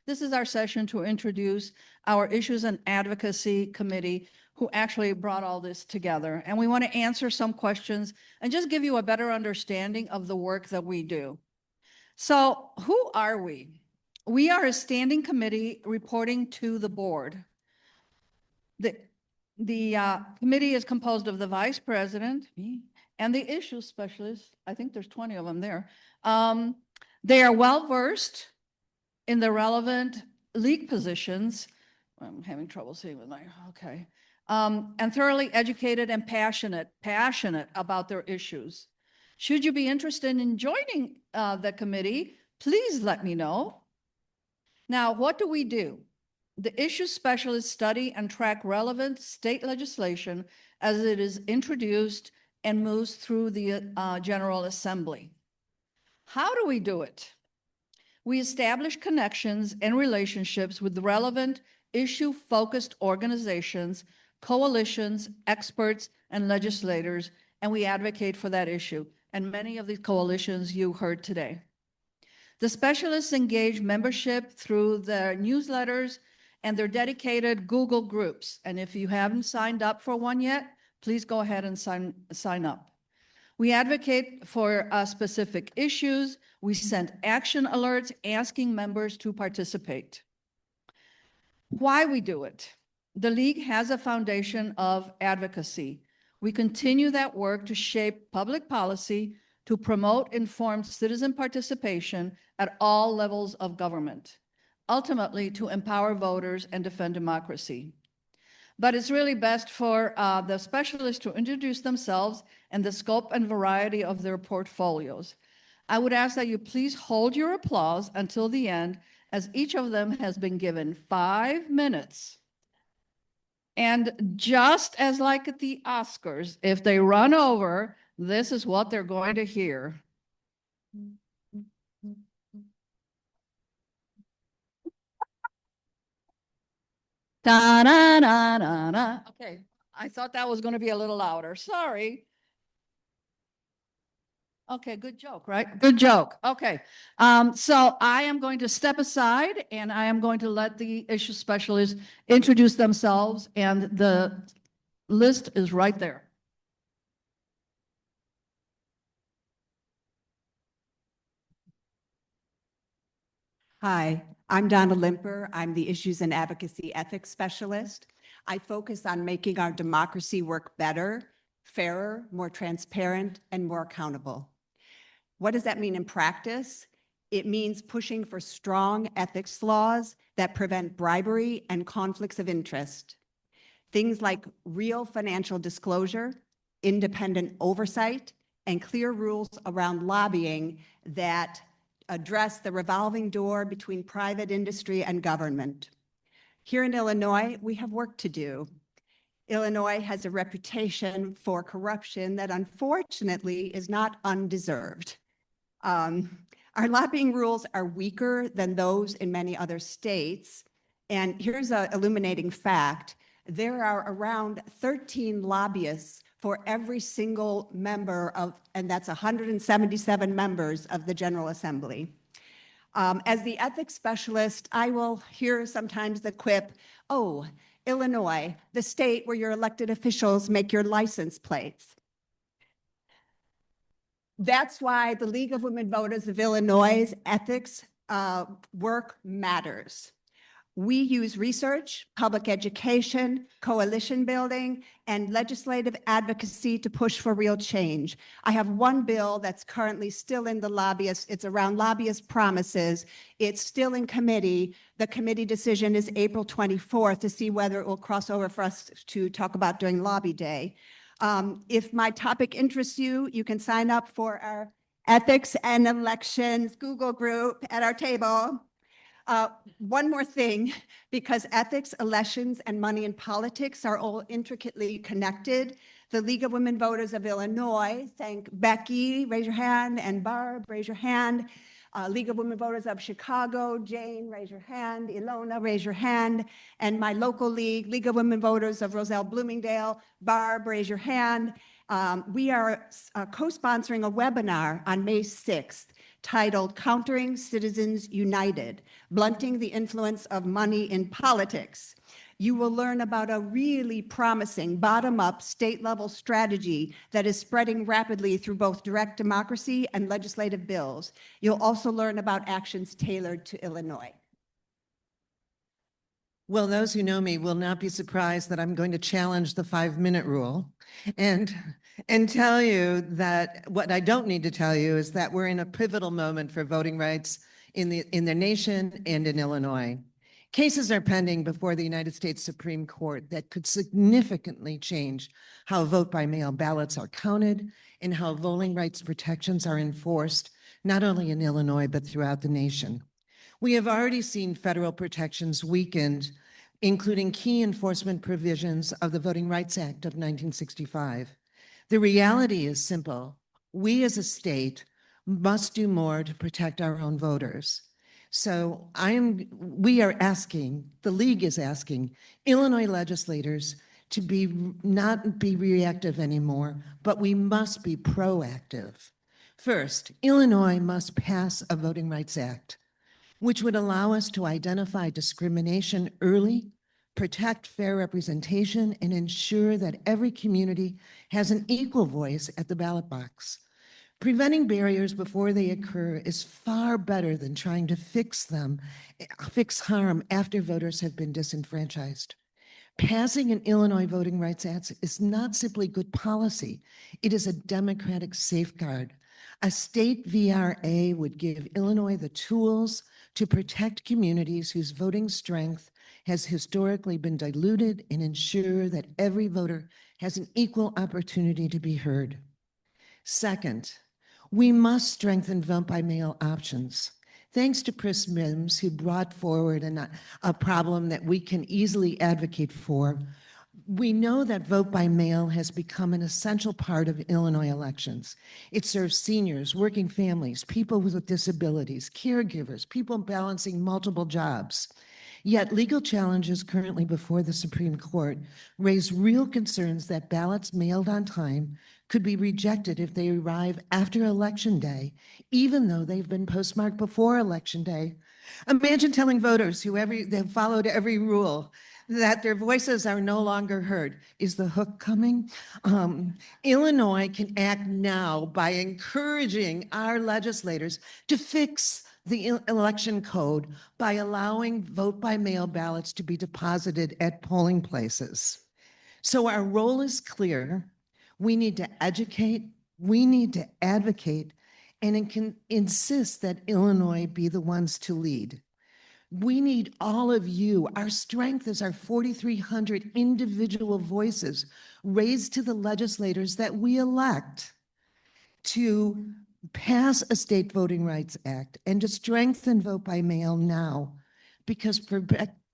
This is our session to introduce our Issues and Advocacy Committee, who actually brought all this together. And we want to answer some questions and just give you a better understanding of the work that we do. So who are we? We are a standing committee reporting to the board. The committee is composed of the vice president, me, and the issue specialist. I think there's 20 of them there. They are well-versed in the relevant league positions. I'm having trouble seeing with my, okay. And thoroughly educated and passionate about their issues. Should you be interested in joining the committee, please let me know. Now, what do we do? The issue specialists study and track relevant state legislation as it is introduced and moves through the General Assembly. How do we do it? We establish connections and relationships with relevant issue-focused organizations, coalitions, experts, and legislators, and we advocate for that issue. And many of these coalitions you heard today. The specialists engage membership through their newsletters and their dedicated Google groups. And if you haven't signed up for one yet, please go ahead and sign up. We advocate for specific issues. We send action alerts asking members to participate. Why we do it? The League has a foundation of advocacy. We continue that work to shape public policy, to promote informed citizen participation at all levels of government, ultimately to empower voters and defend democracy. But it's really best for the specialists to introduce themselves and the scope and variety of their portfolios. I would ask that you please hold your applause until the end, as each of them has been given 5 minutes. And just as like at the Oscars, if they run over, this is what they're going to hear. Da, da, da, da, da. Okay, I thought that was going to be a little louder. Sorry. Okay, good joke, right? Good joke. Okay, so I am going to step aside and I am going to let the issue specialists introduce themselves, and the list is right there. Hi, I'm Donna Limper. I'm the Issues and Advocacy Ethics Specialist. I focus on making our democracy work better, fairer, more transparent, and more accountable. What does that mean in practice? It means pushing for strong ethics laws that prevent bribery and conflicts of interest. Things like real financial disclosure, independent oversight, and clear rules around lobbying that address the revolving door between private industry and government. Here in Illinois, we have work to do. Illinois has a reputation for corruption that unfortunately is not undeserved. Our lobbying rules are weaker than those in many other states. And here's an illuminating fact. There are around 13 lobbyists for every single member of, and that's 177 members of the General Assembly. As the ethics specialist, I will hear sometimes the quip, oh, Illinois, the state where your elected officials make your license plates. That's why the League of Women Voters of Illinois' ethics work matters. We use research, public education, coalition building, and legislative advocacy to push for real change. I have one bill that's currently still in the lobbyists. It's around lobbyist promises. It's still in committee. The committee decision is April 24th to see whether it will cross over for us to talk about during Lobby Day. If my topic interests you, you can sign up for our Ethics and Elections Google group at our table. One more thing, because ethics, elections, and money in politics are all intricately connected. The League of Women Voters of Illinois, thank Becky, raise your hand, and Barb, raise your hand. League of Women Voters of Chicago, Jane, raise your hand. Ilona, raise your hand. And my local league, League of Women Voters of Roselle Bloomingdale, Barb, raise your hand. We are co-sponsoring a webinar on May 6th titled Countering Citizens United, Blunting the Influence of Money in Politics. You will learn about a really promising bottom-up state-level strategy that is spreading rapidly through both direct democracy and legislative bills. You'll also learn about actions tailored to Illinois. Well, those who know me will not be surprised that I'm going to challenge the 5-minute rule and tell you that what I don't need to tell you is that we're in a pivotal moment for voting rights in the nation and in Illinois. Cases are pending before the United States Supreme Court that could significantly change how vote-by-mail ballots are counted and how voting rights protections are enforced, not only in Illinois, but throughout the nation. We have already seen federal protections weakened, including key enforcement provisions of the Voting Rights Act of 1965. The reality is simple. We as a state must do more to protect our own voters. So we are asking, the league is asking, Illinois legislators to not be reactive anymore, but we must be proactive. First, Illinois must pass a Voting Rights Act, which would allow us to identify discrimination early, protect fair representation, and ensure that every community has an equal voice at the ballot box. Preventing barriers before they occur is far better than trying to fix harm after voters have been disenfranchised. Passing an Illinois Voting Rights Act is not simply good policy, it is a democratic safeguard. A state VRA would give Illinois the tools to protect communities whose voting strength has historically been diluted and ensure that every voter has an equal opportunity to be heard. Second, we must strengthen vote-by-mail options. Thanks to Chris Mims, who brought forward a problem that we can easily advocate for, we know that vote by mail has become an essential part of Illinois elections. It serves seniors, working families, people with disabilities, caregivers, people balancing multiple jobs. Yet legal challenges currently before the Supreme Court raise real concerns that ballots mailed on time could be rejected if they arrive after Election Day, even though they've been postmarked before Election Day. Imagine telling voters who they've followed every rule that their voices are no longer heard. Is the hook coming? Illinois can act now by encouraging our legislators to fix the election code by allowing vote-by-mail ballots to be deposited at polling places. So our role is clear. We need to educate, we need to advocate, and can insist that Illinois be the ones to lead. We need all of you. Our strength is our 4,300 individual voices raised to the legislators that we elect to pass a state voting rights act and to strengthen vote by mail now, because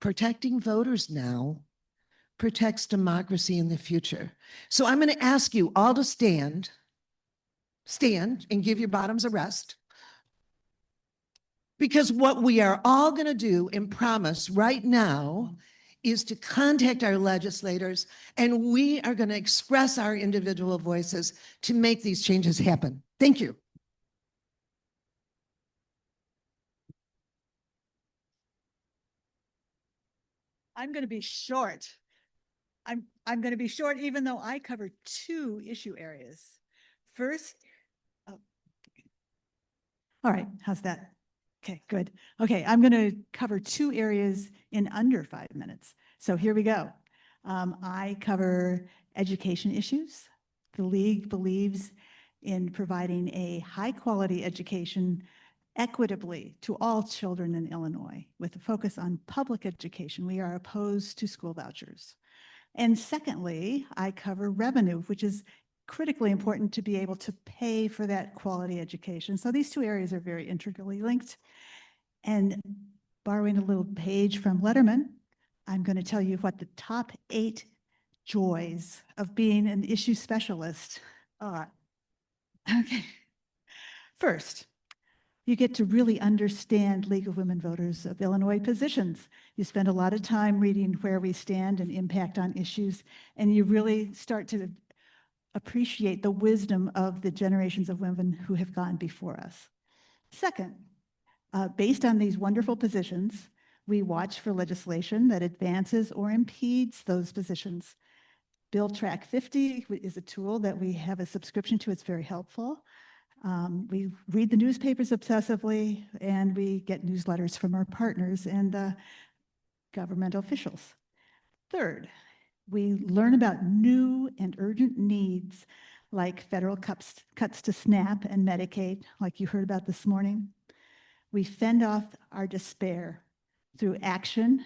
protecting voters now protects democracy in the future. So I'm going to ask you all to stand and give your bottoms a rest. Because what we are all going to do and promise right now is to contact our legislators, and we are going to express our individual voices to make these changes happen. Thank you. I'm going to be short. I'm going to be short, even though I cover 2 issue areas. First, oh. All right, how's that? Okay, good. Okay, I'm going to cover 2 areas in under 5 minutes. So here we go. I cover education issues. The League believes in providing a high-quality education equitably to all children in Illinois, with a focus on public education. We are opposed to school vouchers. And secondly, I cover revenue, which is critically important to be able to pay for that quality education. So these 2 areas are very intricately linked. And borrowing a little page from Letterman, I'm going to tell you what the top 8 joys of being an issue specialist are. Okay. First, you get to really understand League of Women Voters of Illinois positions. You spend a lot of time reading where we stand and impact on issues, and you really start to appreciate the wisdom of the generations of women who have gone before us. Second, based on these wonderful positions, we watch for legislation that advances or impedes those positions. Bill Track 50 is a tool that we have a subscription to. It's very helpful. We read the newspapers obsessively, and we get newsletters from our partners and governmental officials. Third, we learn about new and urgent needs like federal cuts to SNAP and Medicaid, like you heard about this morning. We fend off our despair through action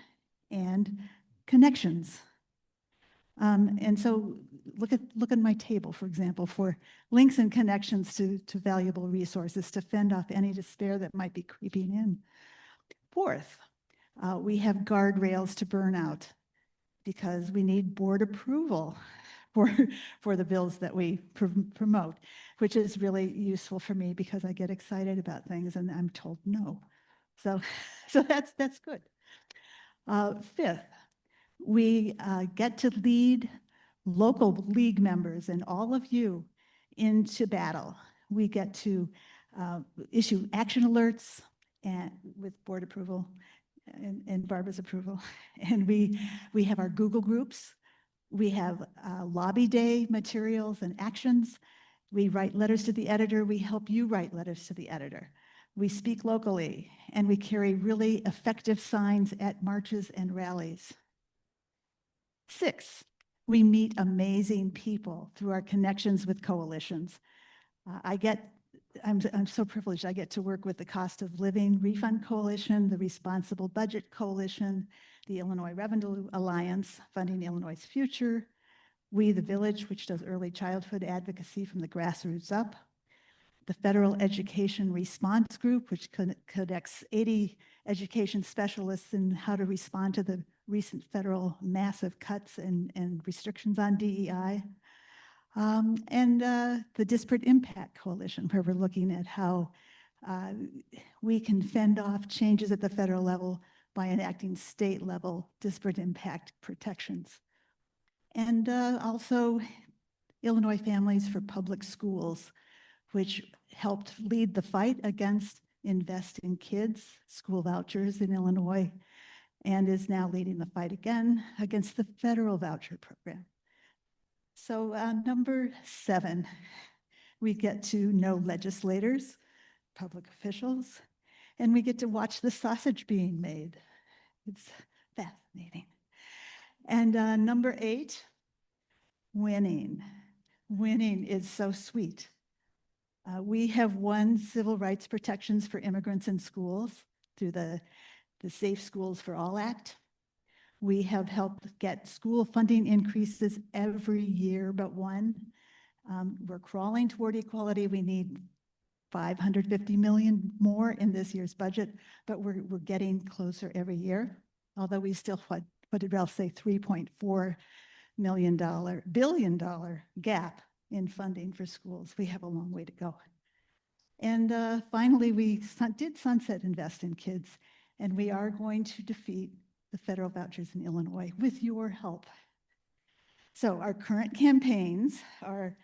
and connections. And so look at my table, for example, for links and connections to valuable resources to fend off any despair that might be creeping in. Fourth, we have guardrails to burnout because we need board approval for the bills that we promote, which is really useful for me because I get excited about things and I'm told no. So that's good. Fifth, we get to lead local league members and all of you into battle. We get to issue action alerts and with board approval and Barbara's approval. And we have our Google groups. We have lobby day materials and actions. We write letters to the editor. We help you write letters to the editor. We speak locally, and we carry really effective signs at marches and rallies. 6, we meet amazing people through our connections with coalitions. I'm so privileged. I get to work with the Cost of Living Refund Coalition, the Responsible Budget Coalition, the Illinois Revenue Alliance, Funding Illinois' Future, We the Village, which does early childhood advocacy from the grassroots up, the Federal Education Response Group, which connects 80 education specialists in how to respond to the recent federal massive cuts and restrictions on DEI. And the Disparate Impact Coalition, where we're looking at how we can fend off changes at the federal level by enacting state level disparate impact protections. And also Illinois Families for Public Schools, which helped lead the fight against Invest in Kids school vouchers in Illinois, and is now leading the fight again against the federal voucher program. So number 7, we get to know legislators, public officials, and we get to watch the sausage being made. It's fascinating. And number 8, winning. Winning is so sweet. We have won civil rights protections for immigrants in schools through the Safe Schools for All Act. We have helped get school funding increases every year but one. We're crawling toward equality. We need $550 million more in this year's budget, but we're getting closer every year. Although we still, what did Ralph say, $3.4 billion gap in funding for schools. We have a long way to go. And finally, we did sunset Invest in Kids, and we are going to defeat the federal vouchers in Illinois with your help. So our current campaigns are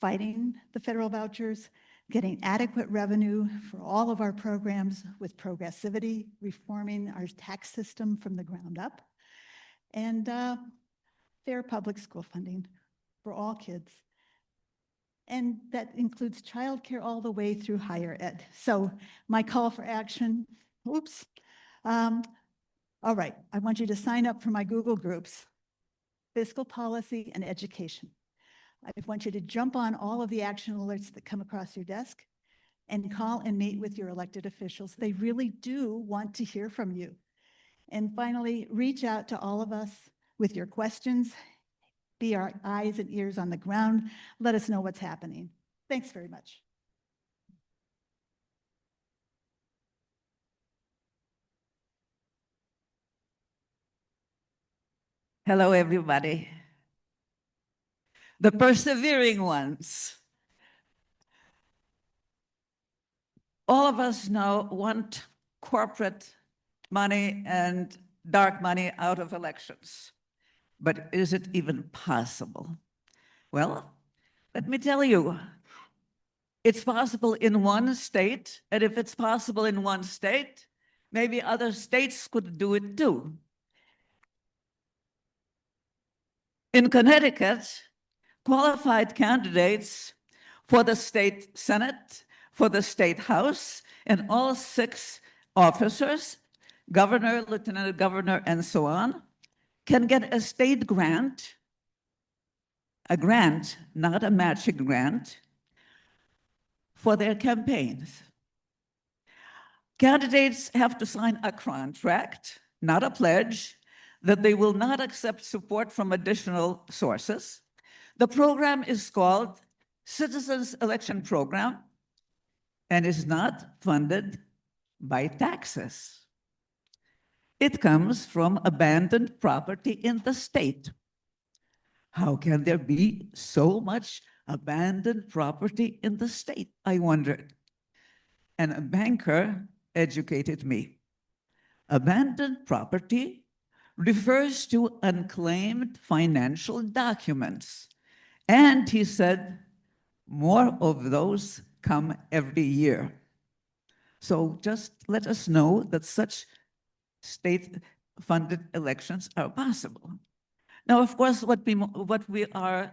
fighting the federal vouchers, getting adequate revenue for all of our programs with progressivity, reforming our tax system from the ground up, and fair public school funding for all kids. And that includes childcare all the way through higher ed. So my call for action, oops. All right, I want you to sign up for my Google groups, fiscal policy and education. I want you to jump on all of the action alerts that come across your desk and call and meet with your elected officials. They really do want to hear from you. And finally, reach out to all of us with your questions. Be our eyes and ears on the ground. Let us know what's happening. Thanks very much. Hello, everybody. The persevering ones. All of us now want corporate money and dark money out of elections. But is it even possible? Well, let me tell you, it's possible in one state, and if it's possible in one state, maybe other states could do it too. In Connecticut, qualified candidates for the state Senate, for the state House, and all 6 officers, governor, lieutenant governor, and so on, can get a state grant, a grant, not a matching grant, for their campaigns. Candidates have to sign a contract, not a pledge, that they will not accept support from additional sources. The program is called Citizens Election Program and is not funded by taxes. It comes from abandoned property in the state. How can there be so much abandoned property in the state? I wondered. And a banker educated me. Abandoned property refers to unclaimed financial documents. And he said, more of those come every year. So just let us know that such state-funded elections are possible. Now, of course, what we are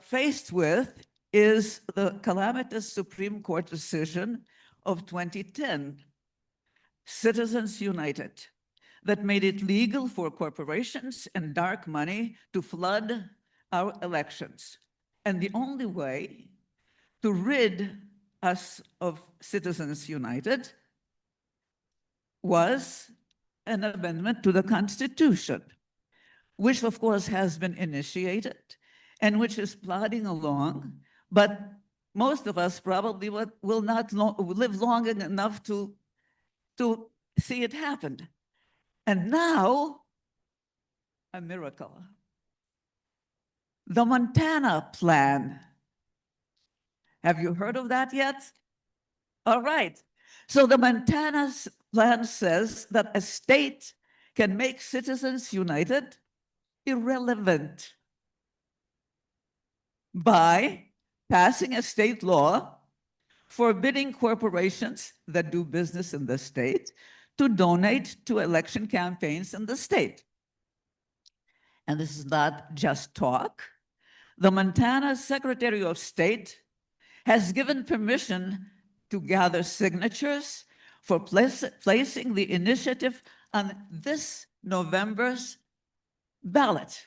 faced with is the calamitous Supreme Court decision of 2010, Citizens United, that made it legal for corporations and dark money to flood our elections. And the only way to rid us of Citizens United was an amendment to the Constitution, which of course has been initiated and which is plodding along, but most of us probably will not live long enough to see it happen. And now, a miracle. The Montana Plan. Have you heard of that yet? All right. So the Montana Plan says that a state can make Citizens United irrelevant by passing a state law forbidding corporations that do business in the state to donate to election campaigns in the state. And this is not just talk. The Montana Secretary of State has given permission to gather signatures for placing the initiative on this November's ballot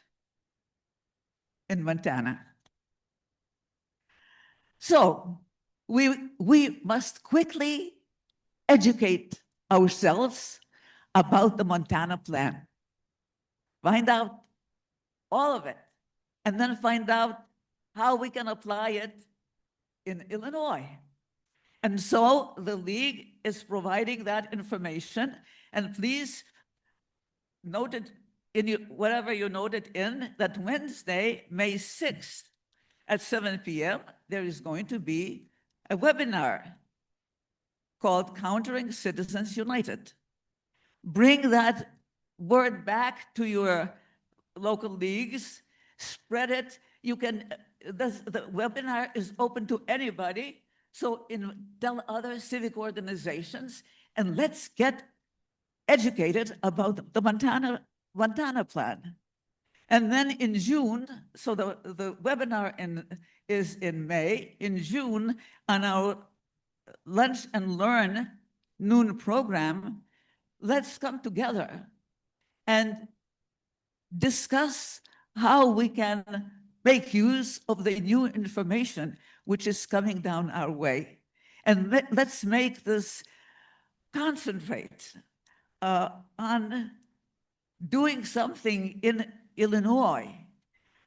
in Montana. So we must quickly educate ourselves about the Montana Plan. Find out all of it, and then find out how we can apply it in Illinois. And so the League is providing that information, and please note it in whatever you noted in that Wednesday, May 6th at 7 p.m., there is going to be a webinar called Countering Citizens United. Bring that word back to your local leagues, spread it. You can, the webinar is open to anybody, so tell other civic organizations, and let's get educated about the Montana Plan. And then in June, so the webinar is in May. In June, on our Lunch and Learn noon program, let's come together and discuss how we can make use of the new information which is coming down our way. And let's make this concentrate on doing something in Illinois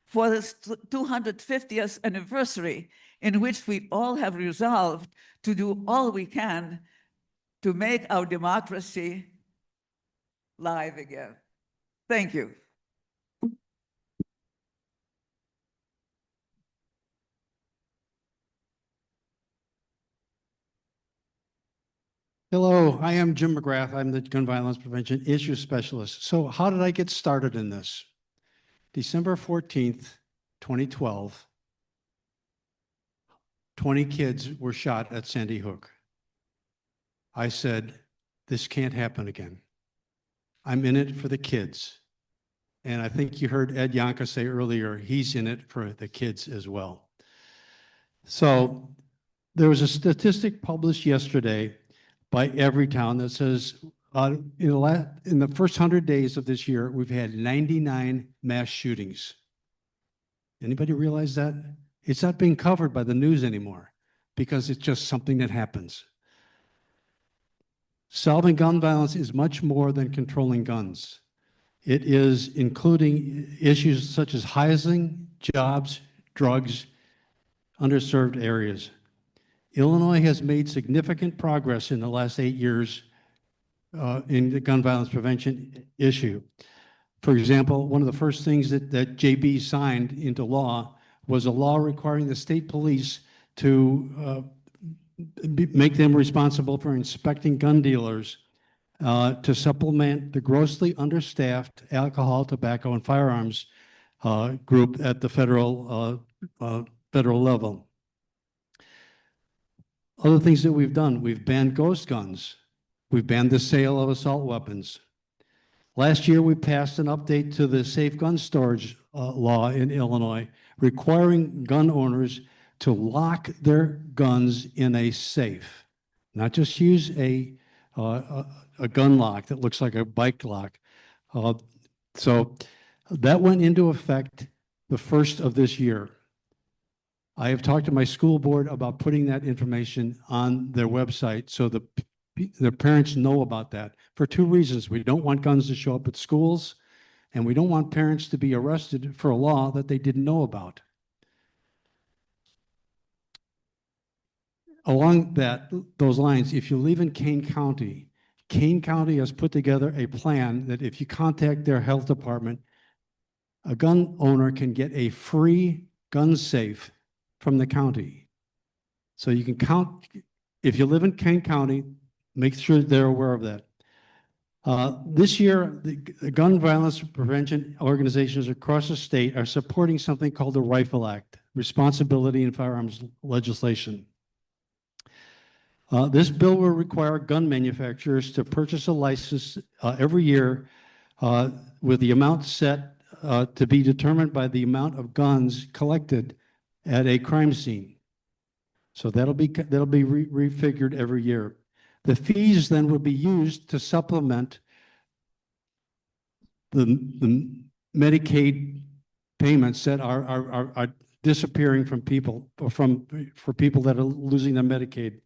for this 250th anniversary, in which we all have resolved to do all we can to make our democracy live again. Thank you. Hello, I am Jim McGrath. I'm the Gun Violence Prevention Issue Specialist. So how did I get started in this? December 14th, 2012. 20 kids were shot at Sandy Hook. I said, this can't happen again. I'm in it for the kids. And I think you heard Ed Yonka say earlier, he's in it for the kids as well. So there was a statistic published yesterday by Everytown that says in the first 100 days of this year, we've had 99 mass shootings. Anybody realize that? It's not being covered by the news anymore because it's just something that happens. Solving gun violence is much more than controlling guns. It is including issues such as housing, jobs, drugs, underserved areas. Illinois has made significant progress in the last 8 years in the gun violence prevention issue. For example, one of the first things that JB signed into law was a law requiring the state police to make them responsible for inspecting gun dealers to supplement the grossly understaffed alcohol, tobacco, and firearms group at the federal level. Other things that we've done, we've banned ghost guns. We've banned the sale of assault weapons. Last year, we passed an update to the safe gun storage law in Illinois, requiring gun owners to lock their guns in a safe, not just use a gun lock that looks like a bike lock. So that went into effect the first of this year. I have talked to my school board about putting that information on their website so the parents know about that for two reasons. We don't want guns to show up at schools, and we don't want parents to be arrested for a law that they didn't know about. Along those lines, if you live in Kane County has put together a plan that if you contact their health department, a gun owner can get a free gun safe from the county. So you can count, if you live in Kane County, make sure they're aware of that. This year, the gun violence prevention organizations across the state are supporting something called the Rifle Act, Responsibility in Firearms Legislation. This bill will require gun manufacturers to purchase a license every year with the amount set to be determined by the amount of guns collected at a crime scene. So that'll be refigured every year. The fees then will be used to supplement the Medicaid payments that are disappearing from people, for people that are losing their Medicaid.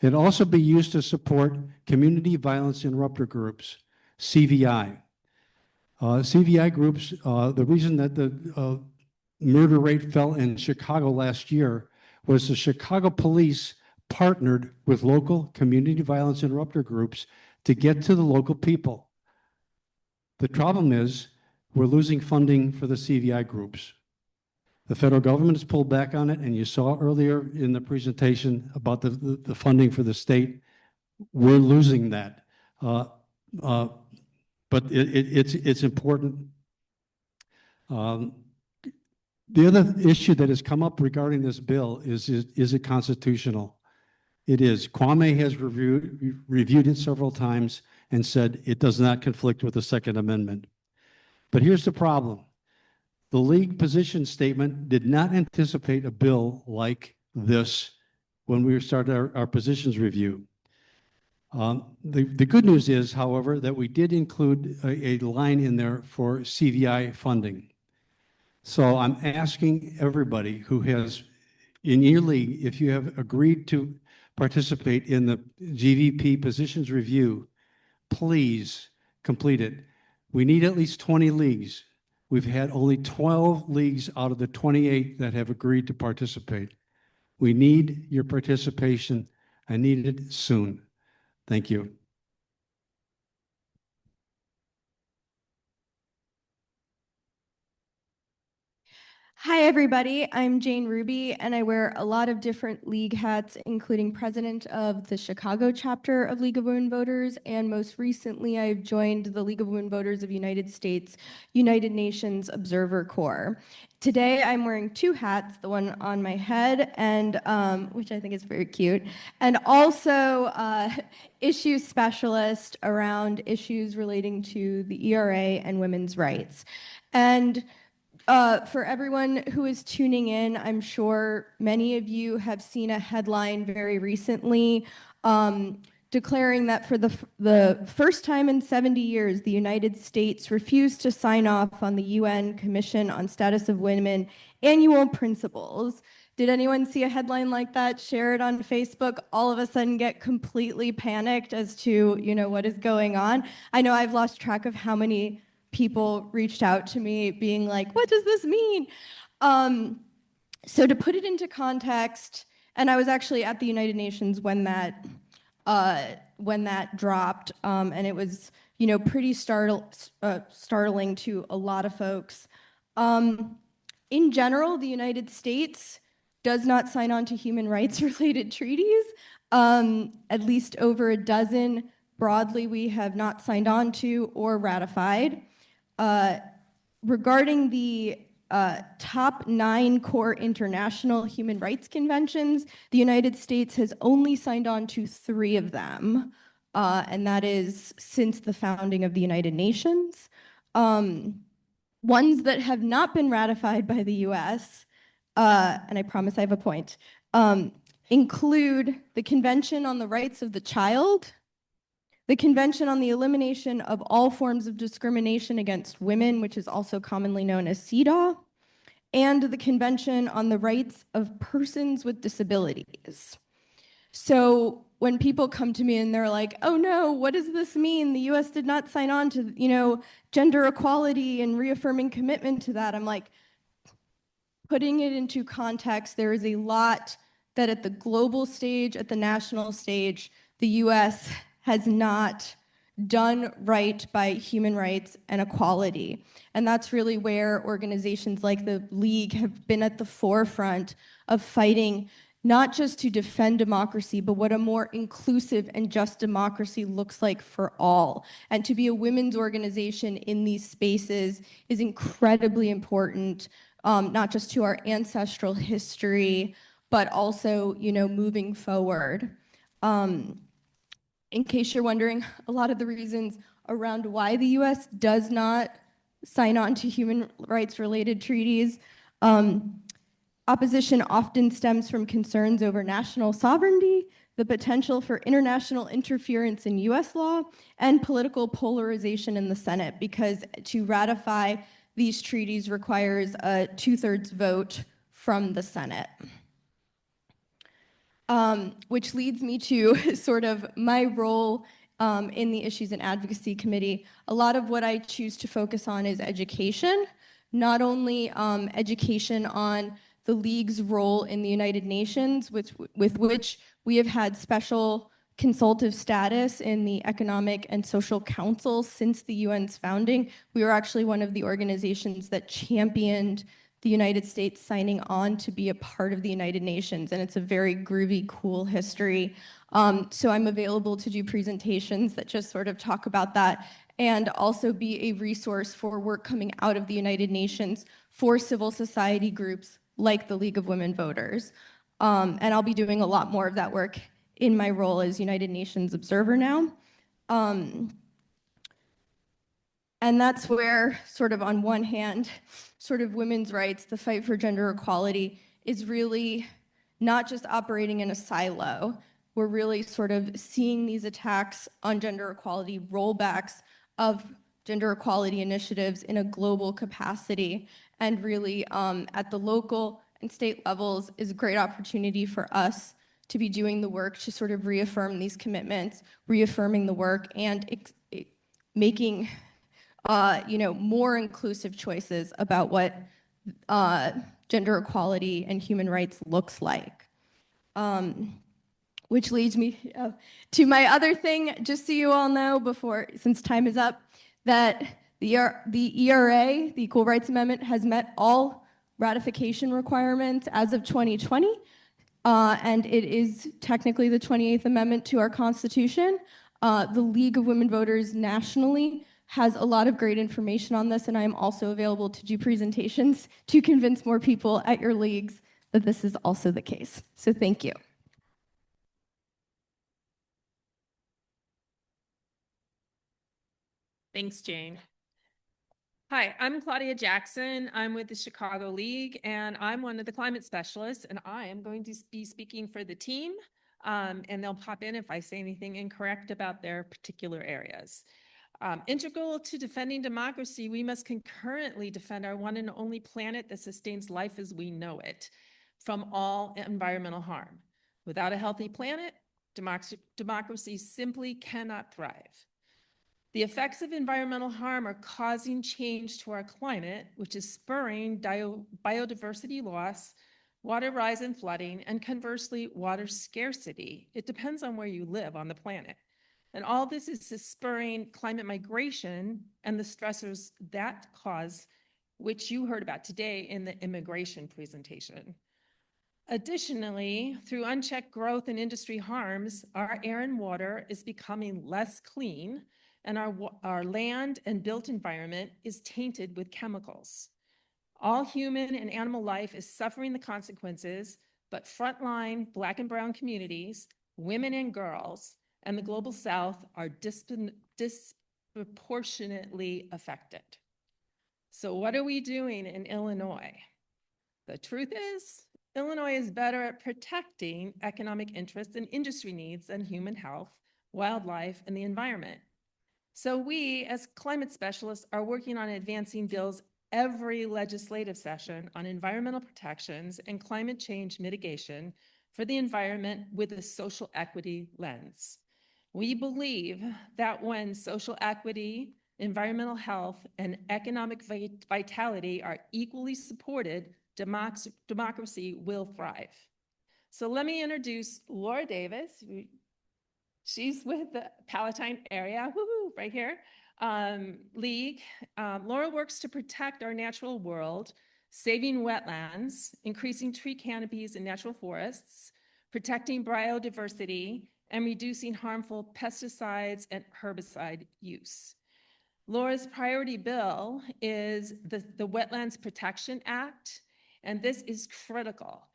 It'll also be used to support community violence interrupter groups, CVI. CVI groups, the reason that the murder rate fell in Chicago last year was the Chicago police partnered with local community violence interrupter groups to get to the local people. The problem is we're losing funding for the CVI groups. The federal government has pulled back on it, and you saw earlier in the presentation about the funding for the state. We're losing that. But it's important. The other issue that has come up regarding this bill is it constitutional? It is. Kwame has reviewed it several times and said it does not conflict with the Second Amendment. But here's the problem. The league position statement did not anticipate a bill like this when we started our positions review. The good news is, however, that we did include a line in there for CVI funding. So I'm asking everybody who has, in your league, if you have agreed to participate in the GVP positions review, please complete it. We need at least 20 leagues. We've had only 12 leagues out of the 28 that have agreed to participate. We need your participation. I need it soon. Thank you. Hi, everybody. I'm Jane Ruby, and I wear a lot of different league hats, including president of the Chicago chapter of League of Women Voters, and most recently, I've joined the League of Women Voters of United States United Nations Observer Corps. Today, I'm wearing two hats, the one on my head, and which I think is very cute, and also issue specialist around issues relating to the ERA and women's rights. And for everyone who is tuning in, I'm sure many of you have seen a headline very recently declaring that for the first time in 70 years, the United States refused to sign off on the UN Commission on Status of Women annual principles. Did anyone see a headline like that? Share it on Facebook. All of a sudden get completely panicked as to, what is going on. I know I've lost track of how many people reached out to me being like, what does this mean? So to put it into context, and I was actually at the United Nations when that dropped, and it was, pretty startling to a lot of folks. In general, the United States does not sign on to human rights related treaties. At least over a dozen broadly we have not signed on to or ratified. Regarding the top 9 core international human rights conventions, the United States has only signed on to 3 of them, and that is since the founding of the United Nations. Ones that have not been ratified by the US, and I promise I have a point, include the Convention on the Rights of the Child, the Convention on the Elimination of All Forms of Discrimination Against Women, which is also commonly known as CEDAW, and the Convention on the Rights of Persons with Disabilities. So when people come to me and they're like, oh no, what does this mean? The US did not sign on to, gender equality and reaffirming commitment to that. I'm like, putting it into context, there is a lot that at the global stage, at the national stage, the US has not done right by human rights and equality. And that's really where organizations like the League have been at the forefront of fighting, not just to defend democracy, but what a more inclusive and just democracy looks like for all. And to be a women's organization in these spaces is incredibly important, not just to our ancestral history, but also, moving forward. In case you're wondering, a lot of the reasons around why the US does not sign on to human rights related treaties, opposition often stems from concerns over national sovereignty, the potential for international interference in US law, and political polarization in the Senate, because to ratify these treaties requires a 2/3 vote from the Senate. Which leads me to sort of my role in the Issues and Advocacy Committee. A lot of what I choose to focus on is education, not only education on the League's role in the United Nations, with which we have had special consultative status in the Economic and Social Council since the UN's founding. We were actually one of the organizations that championed the United States signing on to be a part of the United Nations, and it's a very groovy, cool history. So I'm available to do presentations that just sort of talk about that, and also be a resource for work coming out of the United Nations for civil society groups like the League of Women Voters. And I'll be doing a lot more of that work in my role as United Nations observer now. And that's where, sort of on one hand, sort of women's rights, the fight for gender equality, is really not just operating in a silo. We're really sort of seeing these attacks on gender equality, rollbacks of gender equality initiatives in a global capacity. And really, at the local and state levels, is a great opportunity for us to be doing the work to sort of reaffirm these commitments, reaffirming the work, and making more inclusive choices about what gender equality and human rights looks like. Which leads me to my other thing, just so you all know, since time is up, that the ERA, the Equal Rights Amendment, has met all ratification requirements as of 2020. And it is technically the 28th Amendment to our Constitution. The League of Women Voters nationally has a lot of great information on this, and I am also available to do presentations to convince more people at your leagues that this is also the case. So thank you. Thanks, Jane. Hi, I'm Claudia Jackson. I'm with the Chicago League, and I'm one of the climate specialists, and I am going to be speaking for the team, and they'll pop in if I say anything incorrect about their particular areas. Integral to defending democracy, we must concurrently defend our one and only planet that sustains life as we know it from all environmental harm. Without a healthy planet, democracy simply cannot thrive. The effects of environmental harm are causing change to our climate, which is spurring biodiversity loss, water rise and flooding, and conversely, water scarcity. It depends on where you live on the planet. And all this is spurring climate migration and the stressors that cause, which you heard about today in the immigration presentation. Additionally, through unchecked growth and industry harms, our air and water is becoming less clean, and our land and built environment is tainted with chemicals. All human and animal life is suffering the consequences, but frontline Black and brown communities, women and girls, and the global South are disproportionately affected. So what are we doing in Illinois? The truth is, Illinois is better at protecting economic interests and industry needs than human health, wildlife, and the environment. So we, as climate specialists, are working on advancing bills every legislative session on environmental protections and climate change mitigation for the environment with a social equity lens. We believe that when social equity, environmental health, and economic vitality are equally supported, democracy will thrive. So let me introduce Laura Davis. She's with the Palatine area, woohoo, right here, League. Laura works to protect our natural world, saving wetlands, increasing tree canopies in natural forests, protecting biodiversity, and reducing harmful pesticides and herbicide use. Laura's priority bill is the Wetlands Protection Act, and this is critical.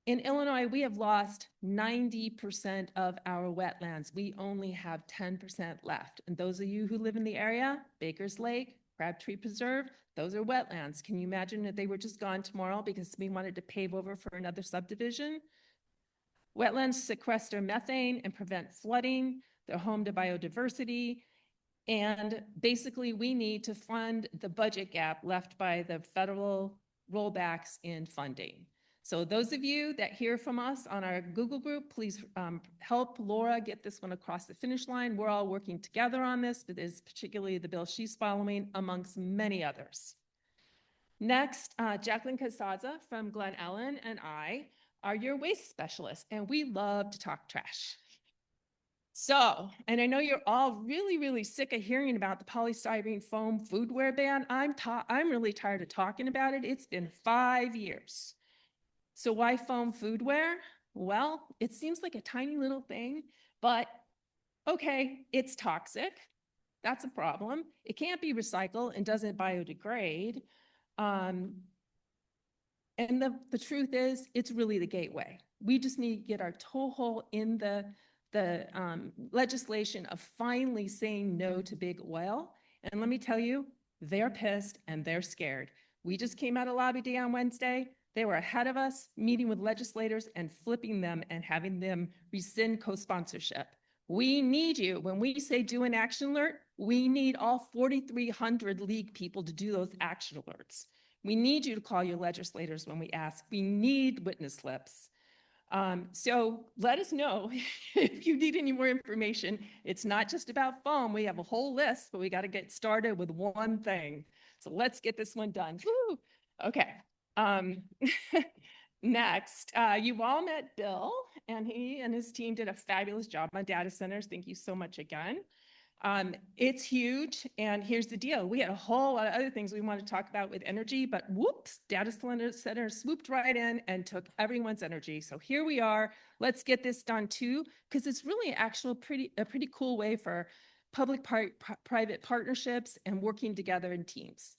In Illinois, we have lost 90% of our wetlands. We only have 10% left. And those of you who live in the area, Baker's Lake, Crabtree Preserve, those are wetlands. Can you imagine if they were just gone tomorrow because we wanted to pave over for another subdivision? Wetlands sequester methane and prevent flooding. They're home to biodiversity. And basically, we need to fund the budget gap left by the federal rollbacks in funding. So those of you that hear from us on our Google group, please help Laura get this one across the finish line. We're all working together on this, but it's particularly the bill she's following amongst many others. Next, Jacqueline Casaza from Glen Ellen and I are your waste specialists, and we love to talk trash. So, and I know you're all really, really sick of hearing about the polystyrene foam foodware ban. I'm really tired of talking about it. It's been 5 years. So why foam foodware? Well, it seems like a tiny little thing, but okay, it's toxic. That's a problem. It can't be recycled and doesn't biodegrade. And the truth is, it's really the gateway. We just need to get our toehold in the legislation of finally saying no to big oil. And let me tell you, they're pissed and they're scared. We just came out of Lobby Day on Wednesday. They were ahead of us, meeting with legislators and flipping them and having them rescind co-sponsorship. We need you. When we say do an action alert, we need all 4,300 league people to do those action alerts. We need you to call your legislators when we ask. We need witness slips. So let us know if you need any more information. It's not just about foam. We have a whole list, but we got to get started with one thing. So let's get this one done. Woo! Okay. Next, you've all met Bill, and he and his team did a fabulous job on data centers. Thank you so much again. It's huge, and here's the deal. We had a whole lot of other things we want to talk about with energy, but whoops, data center swooped right in and took everyone's energy. So here we are. Let's get this done too, because it's really a pretty cool way for public-private partnerships and working together in teams.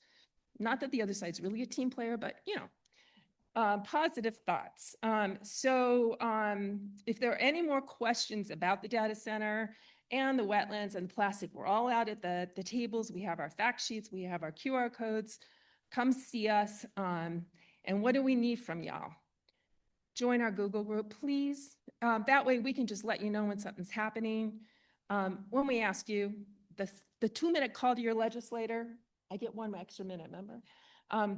Not that the other side's really a team player, but positive thoughts. If there are any more questions about the data center and the wetlands and the plastic, we're all out at the tables. We have our fact sheets, we have our QR codes. Come see us. And what do we need from y'all? Join our Google group, please. That way we can just let you know when something's happening. When we ask you, the 2-minute call to your legislator, I get 1 extra minute, remember?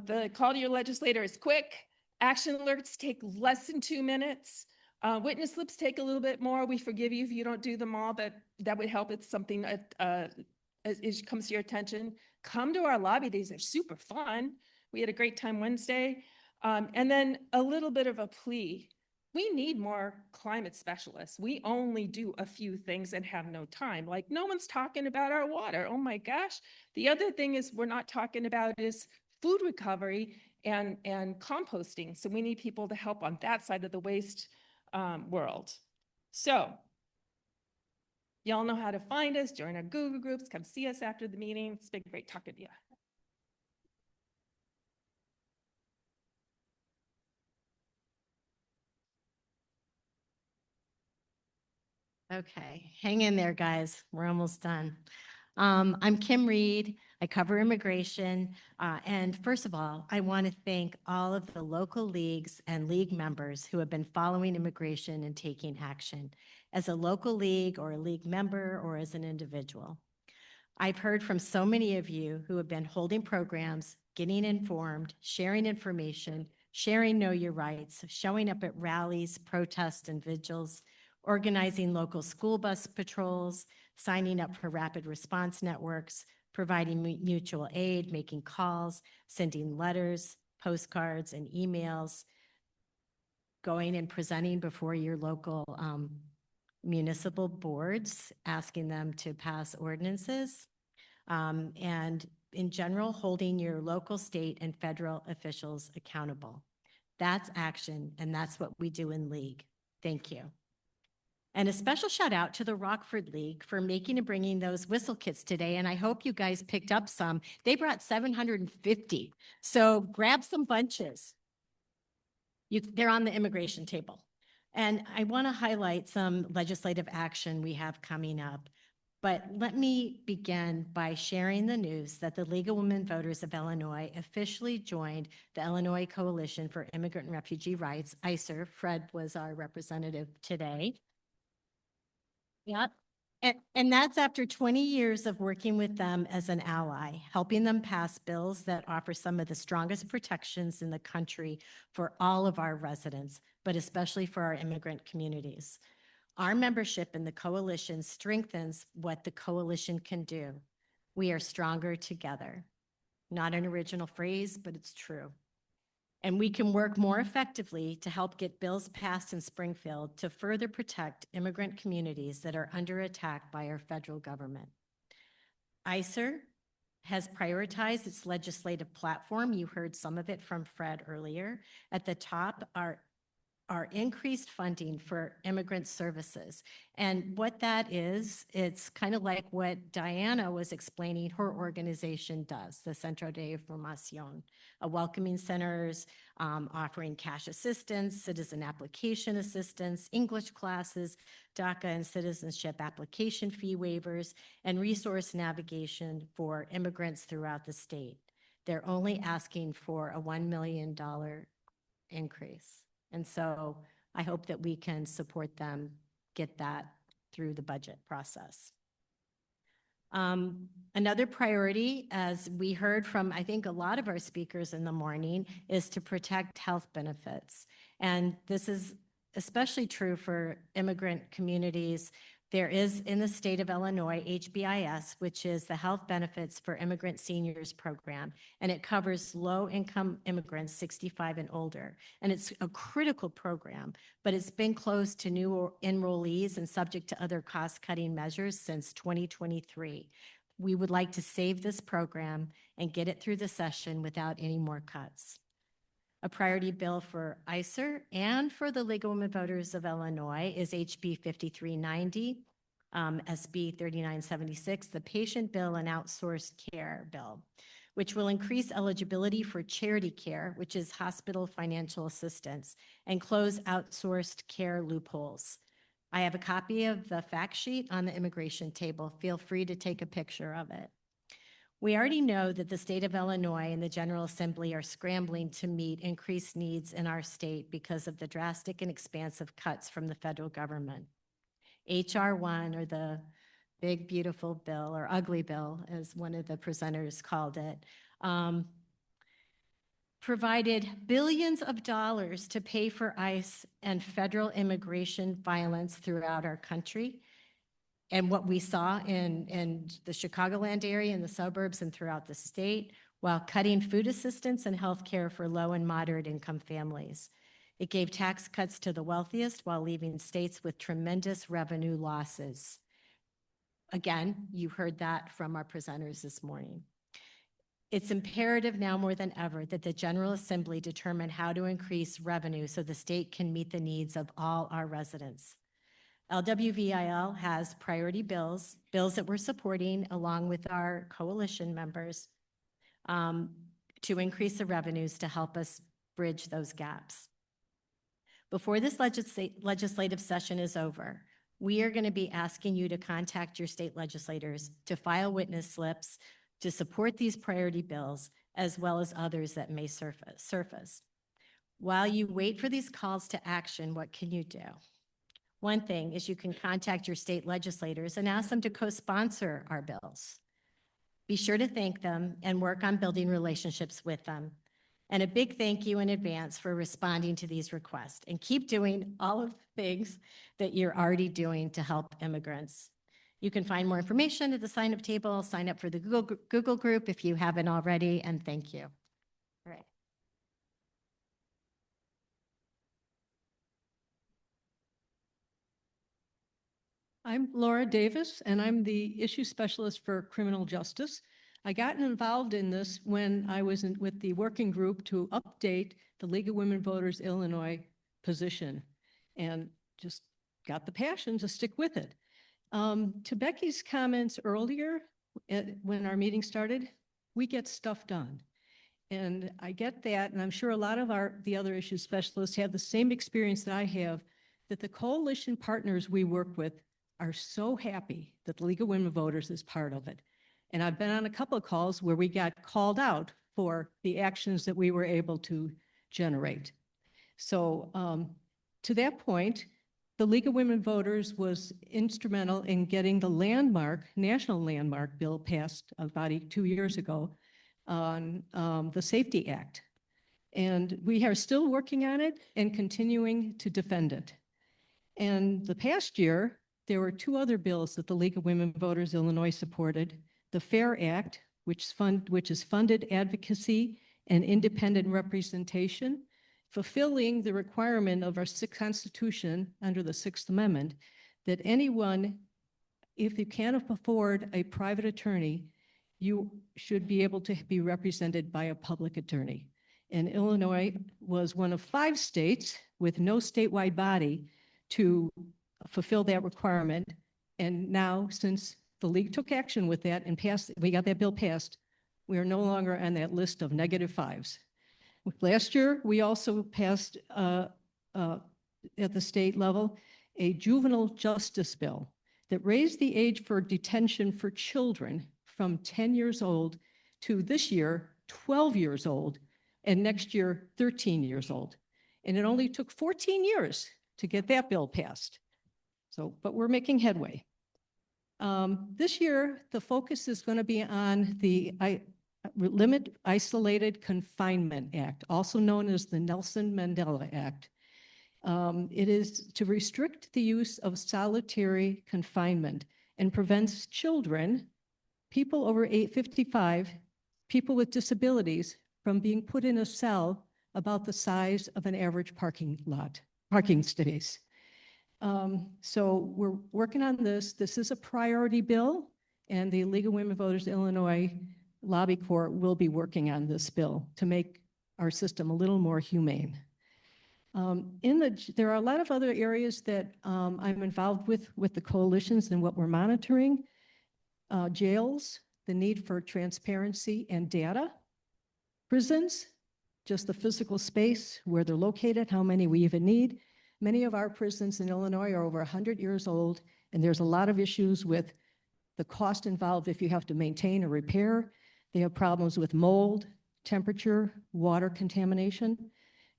The call to your legislator is quick. Action alerts take less than 2 minutes. Witness slips take a little bit more. We forgive you if you don't do them all, but that would help. It's something that comes to your attention. Come to our lobby days. They're super fun. We had a great time Wednesday. And then a little bit of a plea. We need more climate specialists. We only do a few things and have no time. Like, no one's talking about our water. Oh my gosh. The other thing is we're not talking about is food recovery and composting. So we need people to help on that side of the waste world. So y'all know how to find us. Join our Google groups. Come see us after the meeting. It's been great talking to you. Okay, hang in there, guys. We're almost done. I'm Kim Reed. I cover immigration. And first of all, I want to thank all of the local leagues and league members who have been following immigration and taking action as a local league or a league member or as an individual. I've heard from so many of you who have been holding programs, getting informed, sharing information, sharing Know Your Rights, showing up at rallies, protests, and vigils, organizing local school bus patrols, signing up for rapid response networks, providing mutual aid, making calls, sending letters, postcards, and emails, going and presenting before your local municipal boards, asking them to pass ordinances, and in general, holding your local, state, and federal officials accountable. That's action, and that's what we do in League. Thank you. And a special shout out to the Rockford League for making and bringing those whistle kits today. And I hope you guys picked up some. They brought 750. So grab some bunches. They're on the immigration table. And I want to highlight some legislative action we have coming up. But let me begin by sharing the news that the League of Women Voters of Illinois officially joined the Illinois Coalition for Immigrant and Refugee Rights, ICER. Fred was our representative today. Yep. And that's after 20 years of working with them as an ally, helping them pass bills that offer some of the strongest protections in the country for all of our residents, but especially for our immigrant communities. Our membership in the coalition strengthens what the coalition can do. We are stronger together. Not an original phrase, but it's true. And we can work more effectively to help get bills passed in Springfield to further protect immigrant communities that are under attack by our federal government. ICER has prioritized its legislative platform. You heard some of it from Fred earlier. At the top are increased funding for immigrant services. And what that is, it's kind of like what Diana was explaining her organization does, the Centro de Formación, welcoming centers, offering cash assistance, citizen application assistance, English classes, DACA and citizenship application fee waivers, and resource navigation for immigrants throughout the state. They're only asking for a $1 million increase. And so I hope that we can support them get that through the budget process. Another priority, as we heard from, I think, a lot of our speakers in the morning, is to protect health benefits. And this is especially true for immigrant communities There is in the state of Illinois, HBIS, which is the Health Benefits for Immigrant Seniors Program, and it covers low-income immigrants 65 and older. And it's a critical program, but it's been closed to new enrollees and subject to other cost-cutting measures since 2023. We would like to save this program and get it through the session without any more cuts. A priority bill for ICER and for the League of Women Voters of Illinois is HB 5390, SB 3976, the Patient Bill and Outsourced Care Bill, which will increase eligibility for charity care, which is hospital financial assistance, and close outsourced care loopholes. I have a copy of the fact sheet on the immigration table. Feel free to take a picture of it. We already know that the state of Illinois and the General Assembly are scrambling to meet increased needs in our state because of the drastic and expansive cuts from the federal government. HR 1, or the big, beautiful bill, or ugly bill, as one of the presenters called it, provided billions of dollars to pay for ICE and federal immigration violence throughout our country. And what we saw in the Chicagoland area, in the suburbs, and throughout the state, while cutting food assistance and health care for low and moderate income families. It gave tax cuts to the wealthiest while leaving states with tremendous revenue losses. Again, you heard that from our presenters this morning. It's imperative now more than ever that the General Assembly determine how to increase revenue so the state can meet the needs of all our residents. LWVIL has priority bills that we're supporting along with our coalition members to increase the revenues to help us bridge those gaps. Before this legislative session is over, we are going to be asking you to contact your state legislators to file witness slips to support these priority bills, as well as others that may surface. While you wait for these calls to action, what can you do? One thing is you can contact your state legislators and ask them to co-sponsor our bills. Be sure to thank them and work on building relationships with them. And a big thank you in advance for responding to these requests, and keep doing all of the things that you're already doing to help immigrants. You can find more information at the sign-up table. Sign up for the Google group if you haven't already, and thank you. All right. I'm Laura Davis, and I'm the issue specialist for criminal justice. I got involved in this when I was with the working group to update the League of Women Voters Illinois position, and just got the passion to stick with it. To Becky's comments earlier, when our meeting started, we get stuff done. And I get that, and I'm sure a lot of the other issue specialists have the same experience that I have, that the coalition partners we work with are so happy that the League of Women Voters is part of it. And I've been on a couple of calls where we got called out for the actions that we were able to generate. So to that point, the League of Women Voters was instrumental in getting the national landmark bill passed about 2 years ago on the Safety Act. And we are still working on it and continuing to defend it. And the past year, there were 2 other bills that the League of Women Voters Illinois supported. The FAIR Act, which is funded advocacy and independent representation, fulfilling the requirement of our Constitution under the 6th Amendment that anyone, if you can't afford a private attorney, you should be able to be represented by a public attorney. And Illinois was one of 5 states with no statewide body to fulfill that requirement. And now, since the league took action with that and we got that bill passed, we are no longer on that list of -5s. Last year, we also passed at the state level a juvenile justice bill that raised the age for detention for children from 10 years old to this year, 12 years old, and next year, 13 years old. And it only took 14 years to get that bill passed. So, but we're making headway. This year, the focus is going to be on the Limit Isolated Confinement Act, also known as the Nelson Mandela Act. It is to restrict the use of solitary confinement and prevents children, people over 55, people with disabilities from being put in a cell about the size of an average parking space. So we're working on this. This is a priority bill, and the League of Women Voters Illinois Lobby Corps will be working on this bill to make our system a little more humane. There are a lot of other areas that I'm involved with the coalitions and what we're monitoring. Jails, the need for transparency and data. Prisons, just the physical space, where they're located, how many we even need. Many of our prisons in Illinois are over 100 years old, and there's a lot of issues with the cost involved if you have to maintain or repair. They have problems with mold, temperature, water contamination.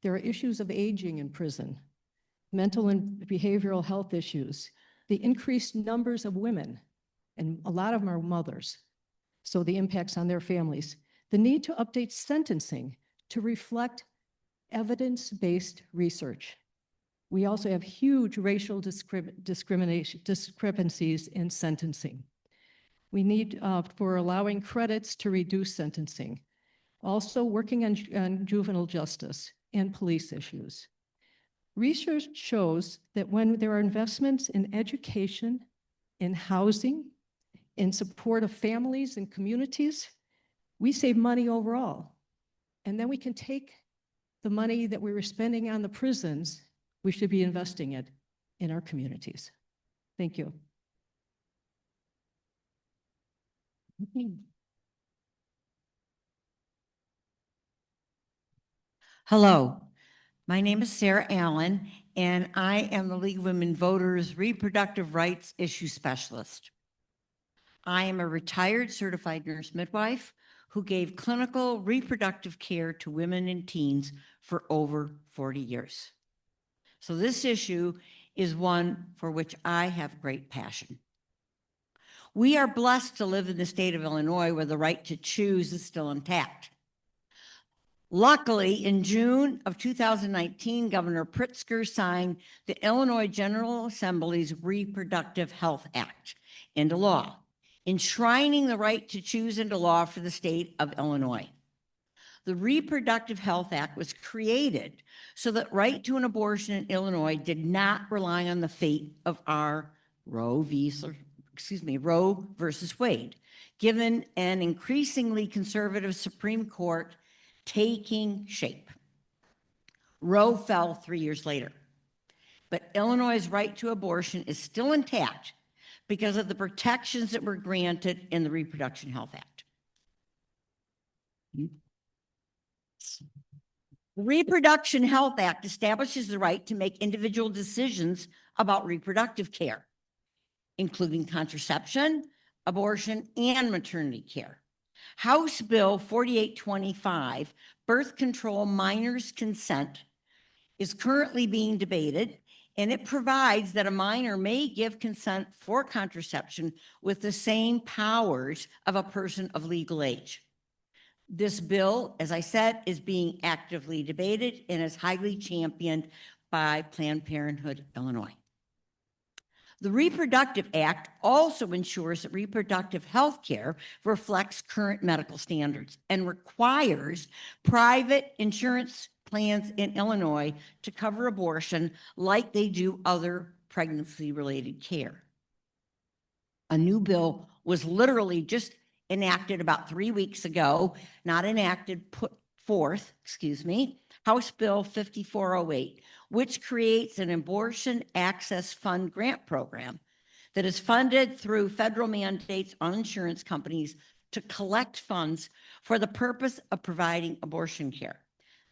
There are issues of aging in prison, mental and behavioral health issues, the increased numbers of women, and a lot of them are mothers, so the impacts on their families. The need to update sentencing to reflect evidence-based research. We also have huge racial discrepancies in sentencing. We need for allowing credits to reduce sentencing. Also working on juvenile justice and police issues. Research shows that when there are investments in education, in housing, in support of families and communities, we save money overall. And then we can take the money that we were spending on the prisons, we should be investing it in our communities. Thank you. Hello, my name is Sarah Allen, and I am the League of Women Voters Reproductive Rights Issue Specialist. I am a retired certified nurse midwife who gave clinical reproductive care to women and teens for over 40 years. So this issue is one for which I have great passion. We are blessed to live in the state of Illinois where the right to choose is still intact. Luckily, in June of 2019, Governor Pritzker signed the Illinois General Assembly's Reproductive Health Act into law, enshrining the right to choose into law for the state of Illinois. The Reproductive Health Act was created so that right to an abortion in Illinois did not rely on the fate of our Roe versus Wade, given an increasingly conservative Supreme Court taking shape. Roe fell 3 years later, but Illinois' right to abortion is still intact because of the protections that were granted in the Reproduction Health Act. The Reproduction Health Act establishes the right to make individual decisions about reproductive care, including contraception, abortion, and maternity care. House Bill 4825, Birth Control Minors Consent, is currently being debated, and it provides that a minor may give consent for contraception with the same powers of a person of legal age. This bill, as I said, is being actively debated and is highly championed by Planned Parenthood Illinois. The Reproductive Act also ensures that reproductive health care reflects current medical standards and requires private insurance plans in Illinois to cover abortion like they do other pregnancy-related care. A new bill was literally just enacted about 3 weeks ago, not enacted, put forth, House Bill 5408, which creates an abortion access fund grant program that is funded through federal mandates on insurance companies to collect funds for the purpose of providing abortion care.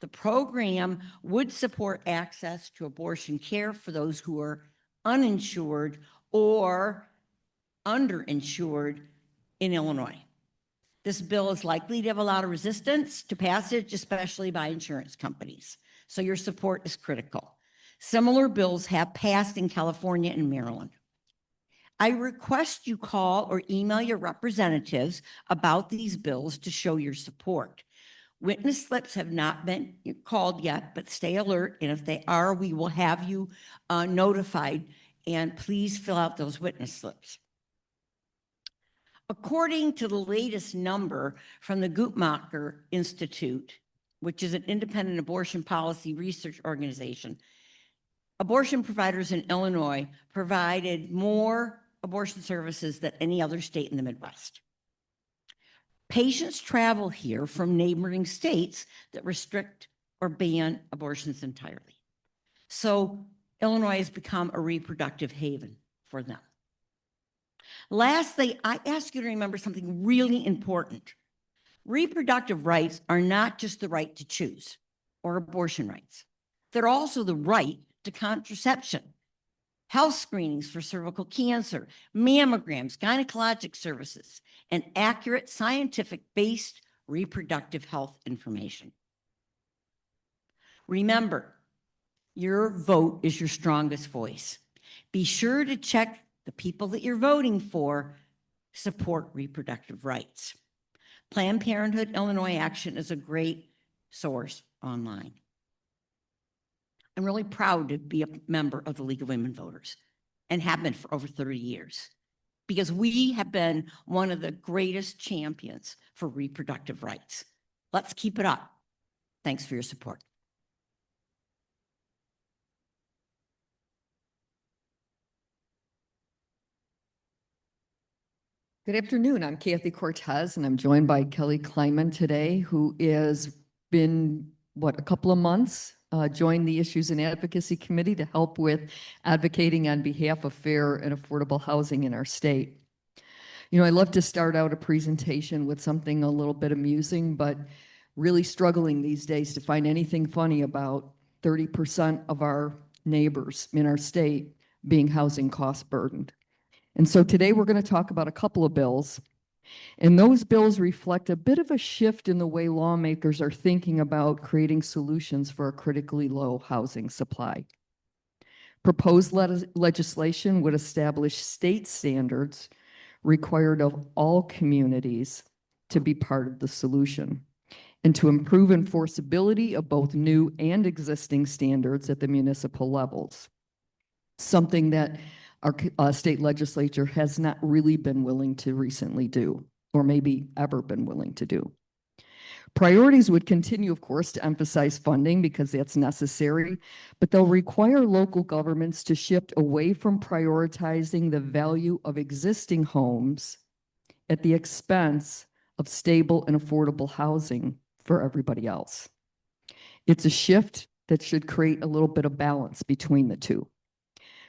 The program would support access to abortion care for those who are uninsured or underinsured in Illinois. This bill is likely to have a lot of resistance to passage, especially by insurance companies. So your support is critical. Similar bills have passed in California and Maryland. I request you call or email your representatives about these bills to show your support. Witness slips have not been called yet, but stay alert. And if they are, we will have you notified. And please fill out those witness slips. According to the latest number from the Guttmacher Institute, which is an independent abortion policy research organization, abortion providers in Illinois provided more abortion services than any other state in the Midwest. Patients travel here from neighboring states that restrict or ban abortions entirely. So Illinois has become a reproductive haven for them. Lastly, I ask you to remember something really important. Reproductive rights are not just the right to choose or abortion rights. They're also the right to contraception, health screenings for cervical cancer, mammograms, gynecologic services, and accurate scientific-based reproductive health information. Remember, your vote is your strongest voice. Be sure to check the people that you're voting for support reproductive rights. Planned Parenthood Illinois Action is a great source online. I'm really proud to be a member of the League of Women Voters and have been for over 30 years because we have been one of the greatest champions for reproductive rights. Let's keep it up. Thanks for your support. Good afternoon. I'm Kathy Cortez, and I'm joined by Kelly Kleiman today, who is been, a couple of months, joined the Issues and Advocacy Committee to help with advocating on behalf of fair and affordable housing in our state. You know, I love to start out a presentation with something a little bit amusing, but really struggling these days to find anything funny about 30% of our neighbors in our state being housing cost burdened. And so today we're going to talk about a couple of bills, and those bills reflect a bit of a shift in the way lawmakers are thinking about creating solutions for a critically low housing supply. Proposed legislation would establish state standards required of all communities to be part of the solution, and to improve enforceability of both new and existing standards at the municipal levels, something that our state legislature has not really been willing to recently do, or maybe ever been willing to do. Priorities would continue, of course, to emphasize funding because that's necessary, but they'll require local governments to shift away from prioritizing the value of existing homes at the expense of stable and affordable housing for everybody else. It's a shift that should create a little bit of balance between the two.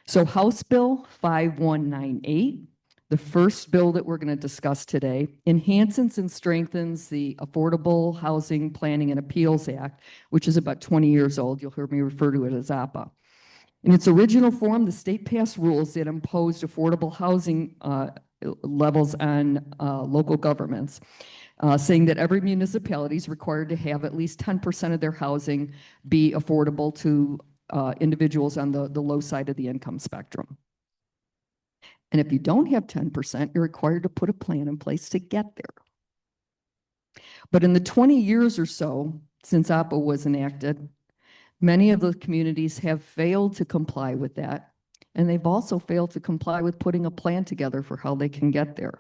So House Bill 5198, the first bill that we're going to discuss today, enhances and strengthens the Affordable Housing Planning and Appeals Act, which is about 20 years old. You'll hear me refer to it as APA. In its original form, the state passed rules that imposed affordable housing levels on local governments, saying that every municipality is required to have at least 10% of their housing be affordable to individuals on the low side of the income spectrum. And if you don't have 10%, you're required to put a plan in place to get there. But in the 20 years or so since APA was enacted, many of the communities have failed to comply with that. And they've also failed to comply with putting a plan together for how they can get there.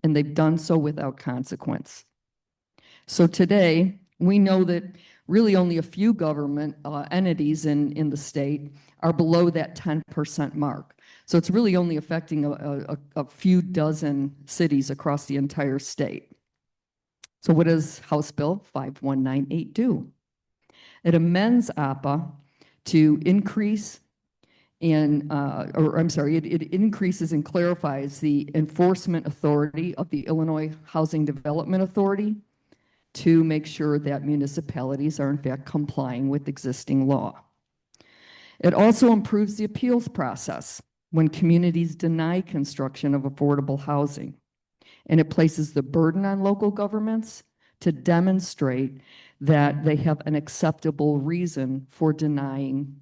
And they've done so without consequence. So today, we know that really only a few government entities in the state are below that 10% mark. So it's really only affecting a few dozen cities across the entire state. So what does House Bill 5198 do? It amends APA to increase it increases and clarifies the enforcement authority of the Illinois Housing Development Authority to make sure that municipalities are in fact complying with existing law. It also improves the appeals process when communities deny construction of affordable housing. And it places the burden on local governments to demonstrate that they have an acceptable reason for denying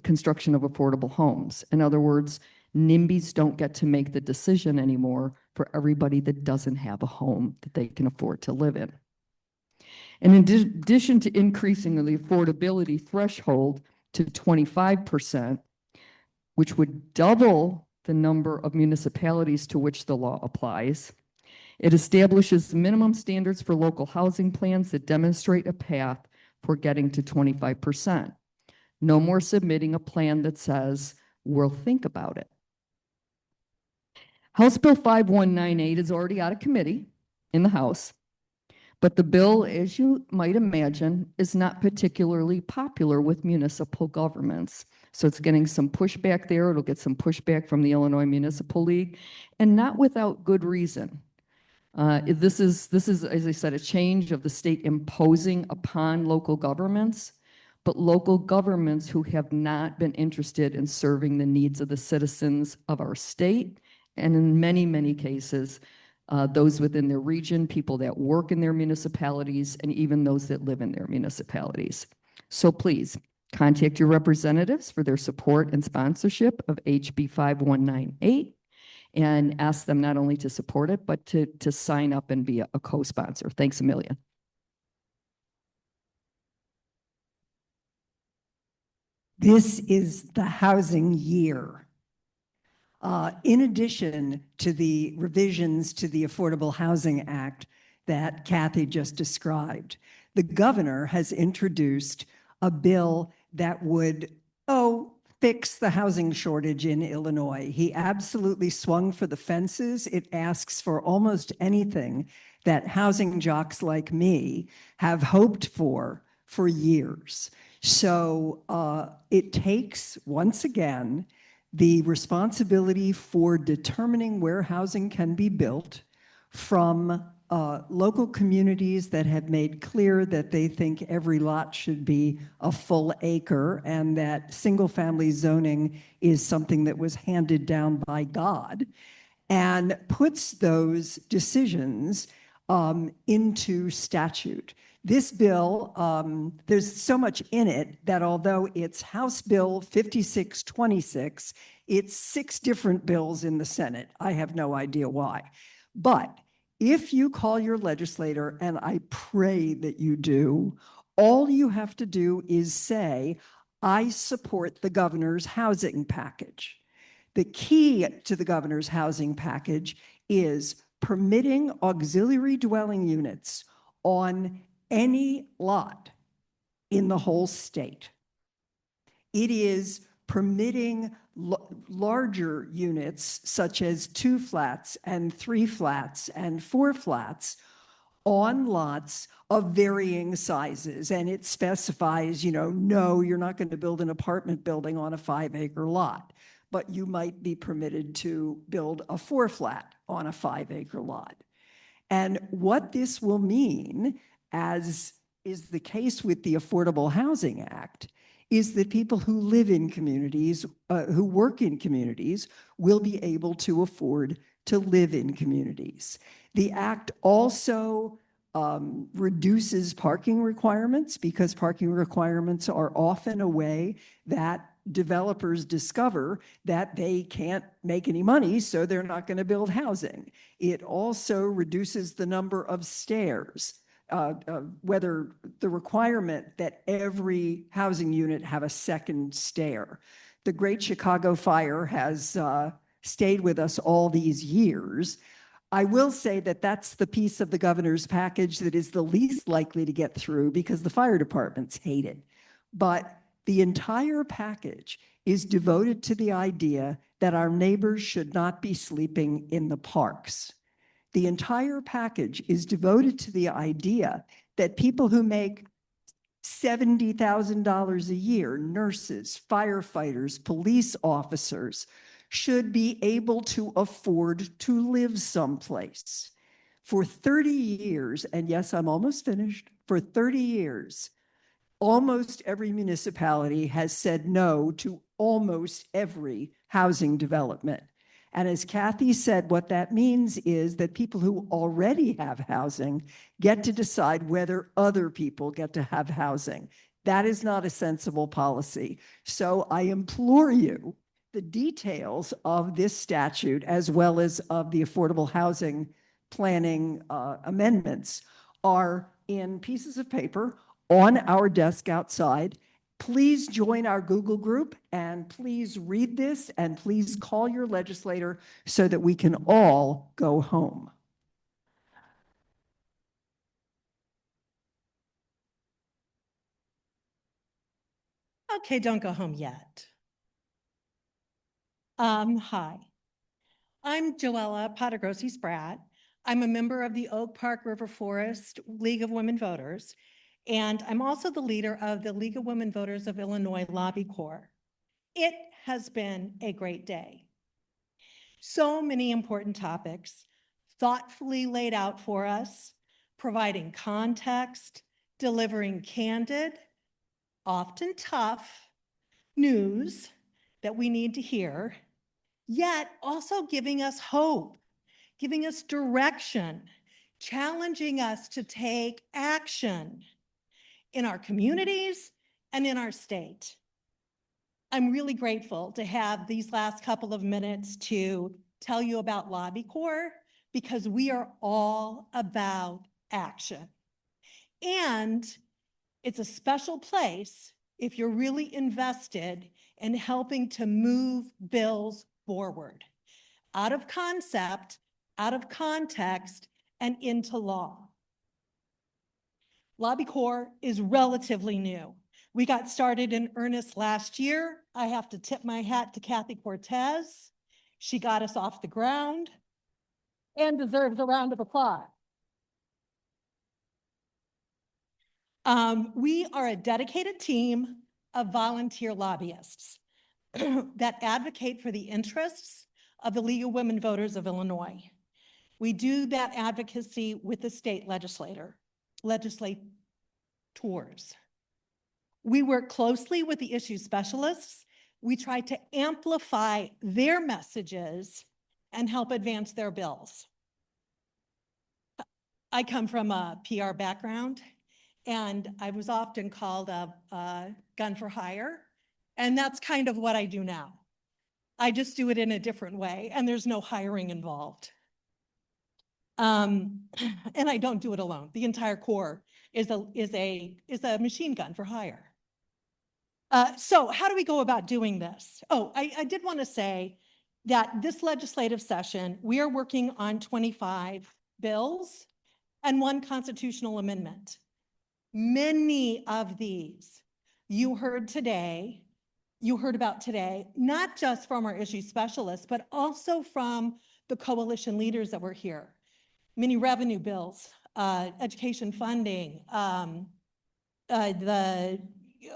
construction of affordable homes. In other words, NIMBYs don't get to make the decision anymore for everybody that doesn't have a home that they can afford to live in. And in addition to increasing the affordability threshold to 25%, which would double the number of municipalities to which the law applies, it establishes minimum standards for local housing plans that demonstrate a path for getting to 25%. No more submitting a plan that says, we'll think about it. House Bill 5198 is already out of committee in the House, but the bill, as you might imagine, is not particularly popular with municipal governments. So it's getting some pushback there. It'll get some pushback from the Illinois Municipal League, and not without good reason. This is, as I said, a change of the state imposing upon local governments, but local governments who have not been interested in serving the needs of the citizens of our state, and in many, many cases, those within their region, people that work in their municipalities, and even those that live in their municipalities. So please, contact your representatives for their support and sponsorship of HB 5198. And ask them not only to support it, but to sign up and be a co-sponsor. Thanks a million. This is the housing year. In addition to the revisions to the Affordable Housing Act that Kathy just described, the governor has introduced a bill that would, fix the housing shortage in Illinois. He absolutely swung for the fences. It asks for almost anything that housing jocks like me have hoped for years. So it takes, once again, the responsibility for determining where housing can be built from local communities that have made clear that they think every lot should be a full acre and that single-family zoning is something that was handed down by God, and puts those decisions into statute. This bill, there's so much in it that although it's House Bill 5626, it's 6 different bills in the Senate. I have no idea why. But if you call your legislator, and I pray that you do, all you have to do is say, I support the governor's housing package. The key to the governor's housing package is permitting auxiliary dwelling units on any lot in the whole state. It is permitting larger units such as 2 flats and 3 flats and 4 flats on lots of varying sizes. And it specifies, no, you're not going to build an apartment building on a 5-acre lot, but you might be permitted to build a 4 flat on a 5-acre lot. And what this will mean, as is the case with the Affordable Housing Act, is that people who live in communities, who work in communities, will be able to afford to live in communities. The act also reduces parking requirements, because parking requirements are often a way that developers discover that they can't make any money, so they're not going to build housing. It also reduces the number of stairs. Whether the requirement that every housing unit have a second stair. The Great Chicago Fire has stayed with us all these years. I will say that that's the piece of the governor's package that is the least likely to get through because the fire departments hate it. But the entire package is devoted to the idea that our neighbors should not be sleeping in the parks. The entire package is devoted to the idea that people who make $70,000 a year, nurses, firefighters, police officers, should be able to afford to live someplace. For 30 years, and yes, I'm almost finished, for 30 years, almost every municipality has said no to almost every housing development. And as Kathy said, what that means is that people who already have housing get to decide whether other people get to have housing. That is not a sensible policy. So I implore you, the details of this statute, as well as of the affordable housing planning amendments, are in pieces of paper on our desk outside. Please join our Google group and please read this and please call your legislator so that we can all go home. Okay, don't go home yet. Hi, I'm Joella Potagrossi Spratt. I'm a member of the Oak Park River Forest League of Women Voters, and I'm also the leader of the League of Women Voters of Illinois Lobby Corps. It has been a great day. So many important topics thoughtfully laid out for us, providing context, delivering candid, often tough news that we need to hear, yet also giving us hope, giving us direction, challenging us to take action in our communities and in our state. I'm really grateful to have these last couple of minutes to tell you about Lobby Corps because we are all about action. And it's a special place if you're really invested in helping to move bills forward, out of concept, out of context, and into law. Lobby Corps is relatively new. We got started in earnest last year. I have to tip my hat to Kathy Cortez. She got us off the ground and deserves a round of applause. We are a dedicated team of volunteer lobbyists that advocate for the interests of the League of Women Voters of Illinois. We do that advocacy with the state legislators. We work closely with the issue specialists. We try to amplify their messages and help advance their bills. I come from a PR background, and I was often called a gun for hire, and that's kind of what I do now. I just do it in a different way, and there's no hiring involved. And I don't do it alone. The entire Corps is a machine gun for hire. So how do we go about doing this? Oh, I did want to say that this legislative session, we are working on 25 bills and 1 constitutional amendment. Many of these you heard about today, not just from our issue specialists, but also from the coalition leaders that were here. Many revenue bills, education funding, the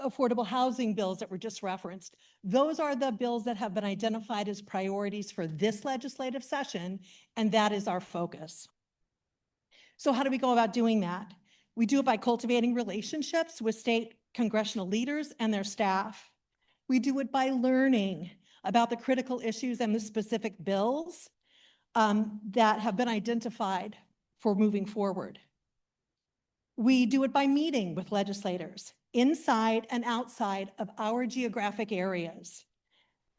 affordable housing bills that were just referenced. Those are the bills that have been identified as priorities for this legislative session, and that is our focus. So how do we go about doing that? We do it by cultivating relationships with state congressional leaders and their staff. We do it by learning about the critical issues and the specific bills that have been identified for moving forward. We do it by meeting with legislators inside and outside of our geographic areas.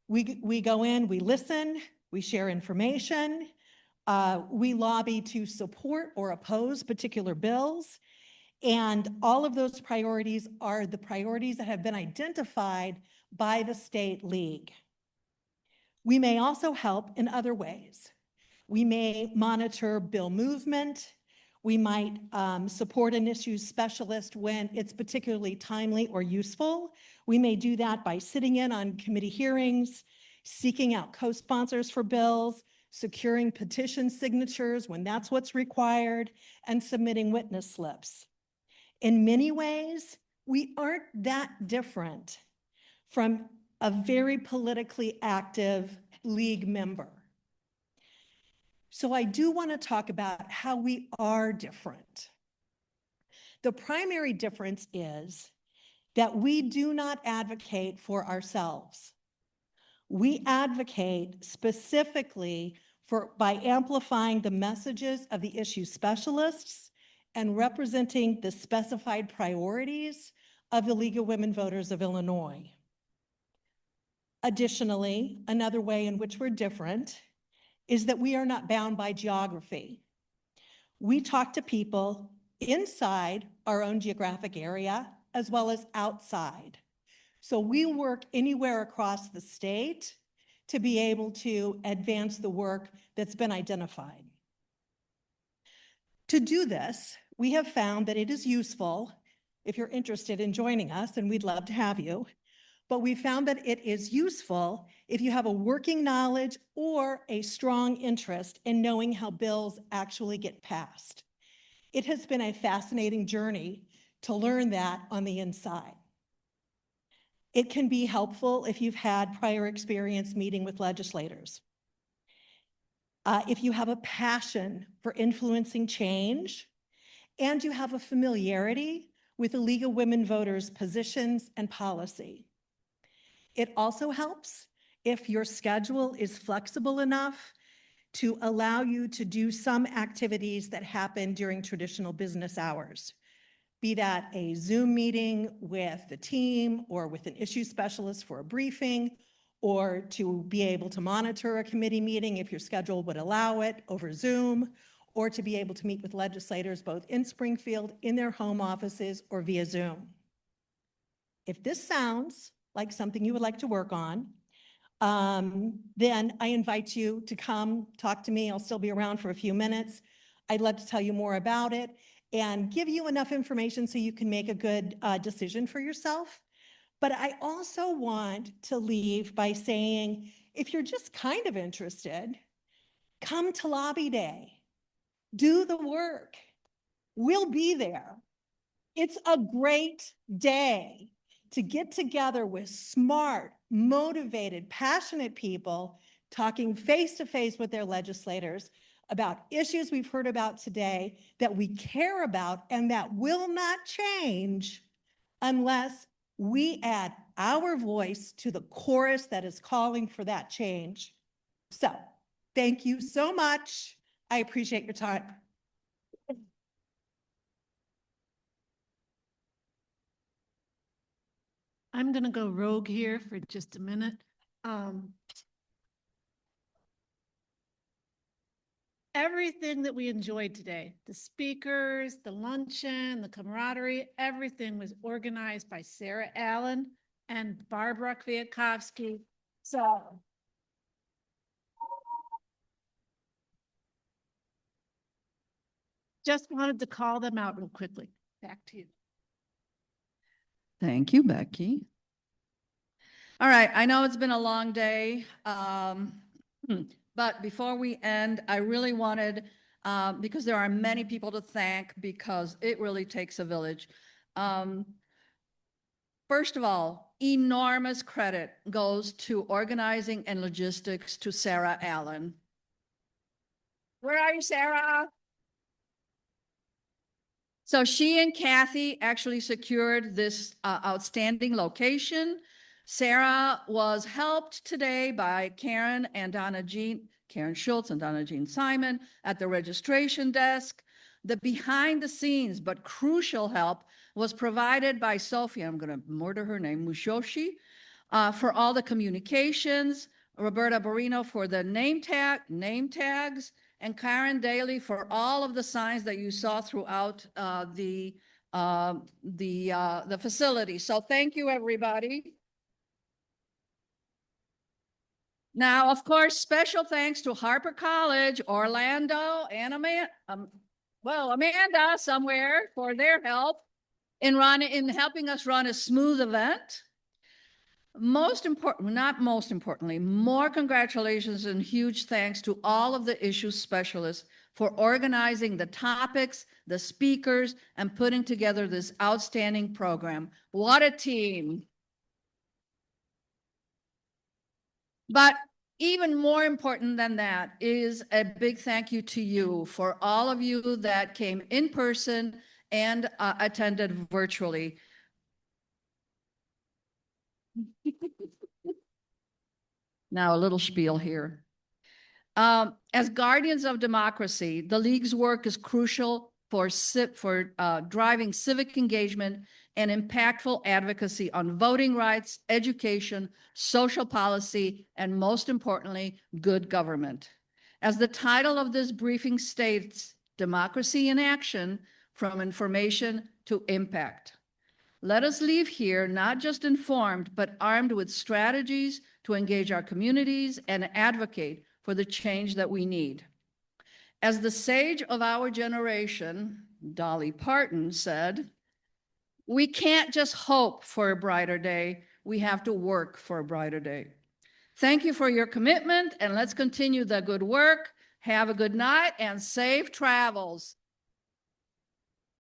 We go in, we listen, we share information, we lobby to support or oppose particular bills, and all of those priorities are the priorities that have been identified by the state league. We may also help in other ways. We may monitor bill movement. We might support an issues specialist when it's particularly timely or useful. We may do that by sitting in on committee hearings, seeking out co-sponsors for bills, securing petition signatures when that's what's required, and submitting witness slips. In many ways, we aren't that different from a very politically active league member. So I do want to talk about how we are different. The primary difference is that we do not advocate for ourselves. We advocate specifically by amplifying the messages of the issue specialists and representing the specified priorities of the League of Women Voters of Illinois. Additionally, another way in which we're different is that we are not bound by geography. We talk to people inside our own geographic area as well as outside. So we work anywhere across the state to be able to advance the work that's been identified. To do this, we have found that it is useful if you're interested in joining us, and we'd love to have you, but we found that it is useful if you have a working knowledge or a strong interest in knowing how bills actually get passed. It has been a fascinating journey to learn that on the inside. It can be helpful if you've had prior experience meeting with legislators. If you have a passion for influencing change, and you have a familiarity with the League of Women Voters' positions and policy. It also helps if your schedule is flexible enough to allow you to do some activities that happen during traditional business hours, be that a Zoom meeting with the team or with an issue specialist for a briefing, or to be able to monitor a committee meeting if your schedule would allow it over Zoom, or to be able to meet with legislators both in Springfield, in their home offices, or via Zoom. If this sounds like something you would like to work on, then I invite you to come talk to me. I'll still be around for a few minutes. I'd love to tell you more about it and give you enough information so you can make a good decision for yourself. But I also want to leave by saying, if you're just kind of interested, come to Lobby Day. Do the work. We'll be there. It's a great day to get together with smart, motivated, passionate people talking face to face with their legislators about issues we've heard about today that we care about and that will not change unless we add our voice to the chorus that is calling for that change. So, thank you so much. I appreciate your time. I'm going to go rogue here for just a minute. Everything that we enjoyed today, the speakers, the luncheon, the camaraderie, everything was organized by Sarah Allen and Barbara Kwiatkowski. So just wanted to call them out real quickly. Back to you. Thank you, Becky. All right, I know it's been a long day, but before we end, I really wanted, because there are many people to thank, because it really takes a village. First of all, enormous credit goes to organizing and logistics to Sarah Allen. Where are you, Sarah? So she and Kathy actually secured this outstanding location. Sarah was helped today by Karen Schultz and Donna Jean Simon at the registration desk. The behind the scenes but crucial help was provided by Sophie, I'm going to murder her name, Mushoshi, for all the communications, Roberta Barino for the name tags, and Karen Daly for all of the signs that you saw throughout the facility. So thank you, everybody. Now, of course, special thanks to Harper College, Orlando, and Amanda somewhere for their help in helping us run a smooth event. Most important, not most importantly, more congratulations and huge thanks to all of the issue specialists for organizing the topics, the speakers, and putting together this outstanding program. What a team. But even more important than that is a big thank you to you, for all of you that came in person and attended virtually. Now a little spiel here. As guardians of democracy, the League's work is crucial for driving civic engagement and impactful advocacy on voting rights, education, social policy, and most importantly, good government. As the title of this briefing states, Democracy in Action, from information to impact. Let us leave here not just informed, but armed with strategies to engage our communities and advocate for the change that we need. As the sage of our generation, Dolly Parton, said, "We can't just hope for a brighter day. We have to work for a brighter day." Thank you for your commitment, and let's continue the good work. Have a good night and safe travels.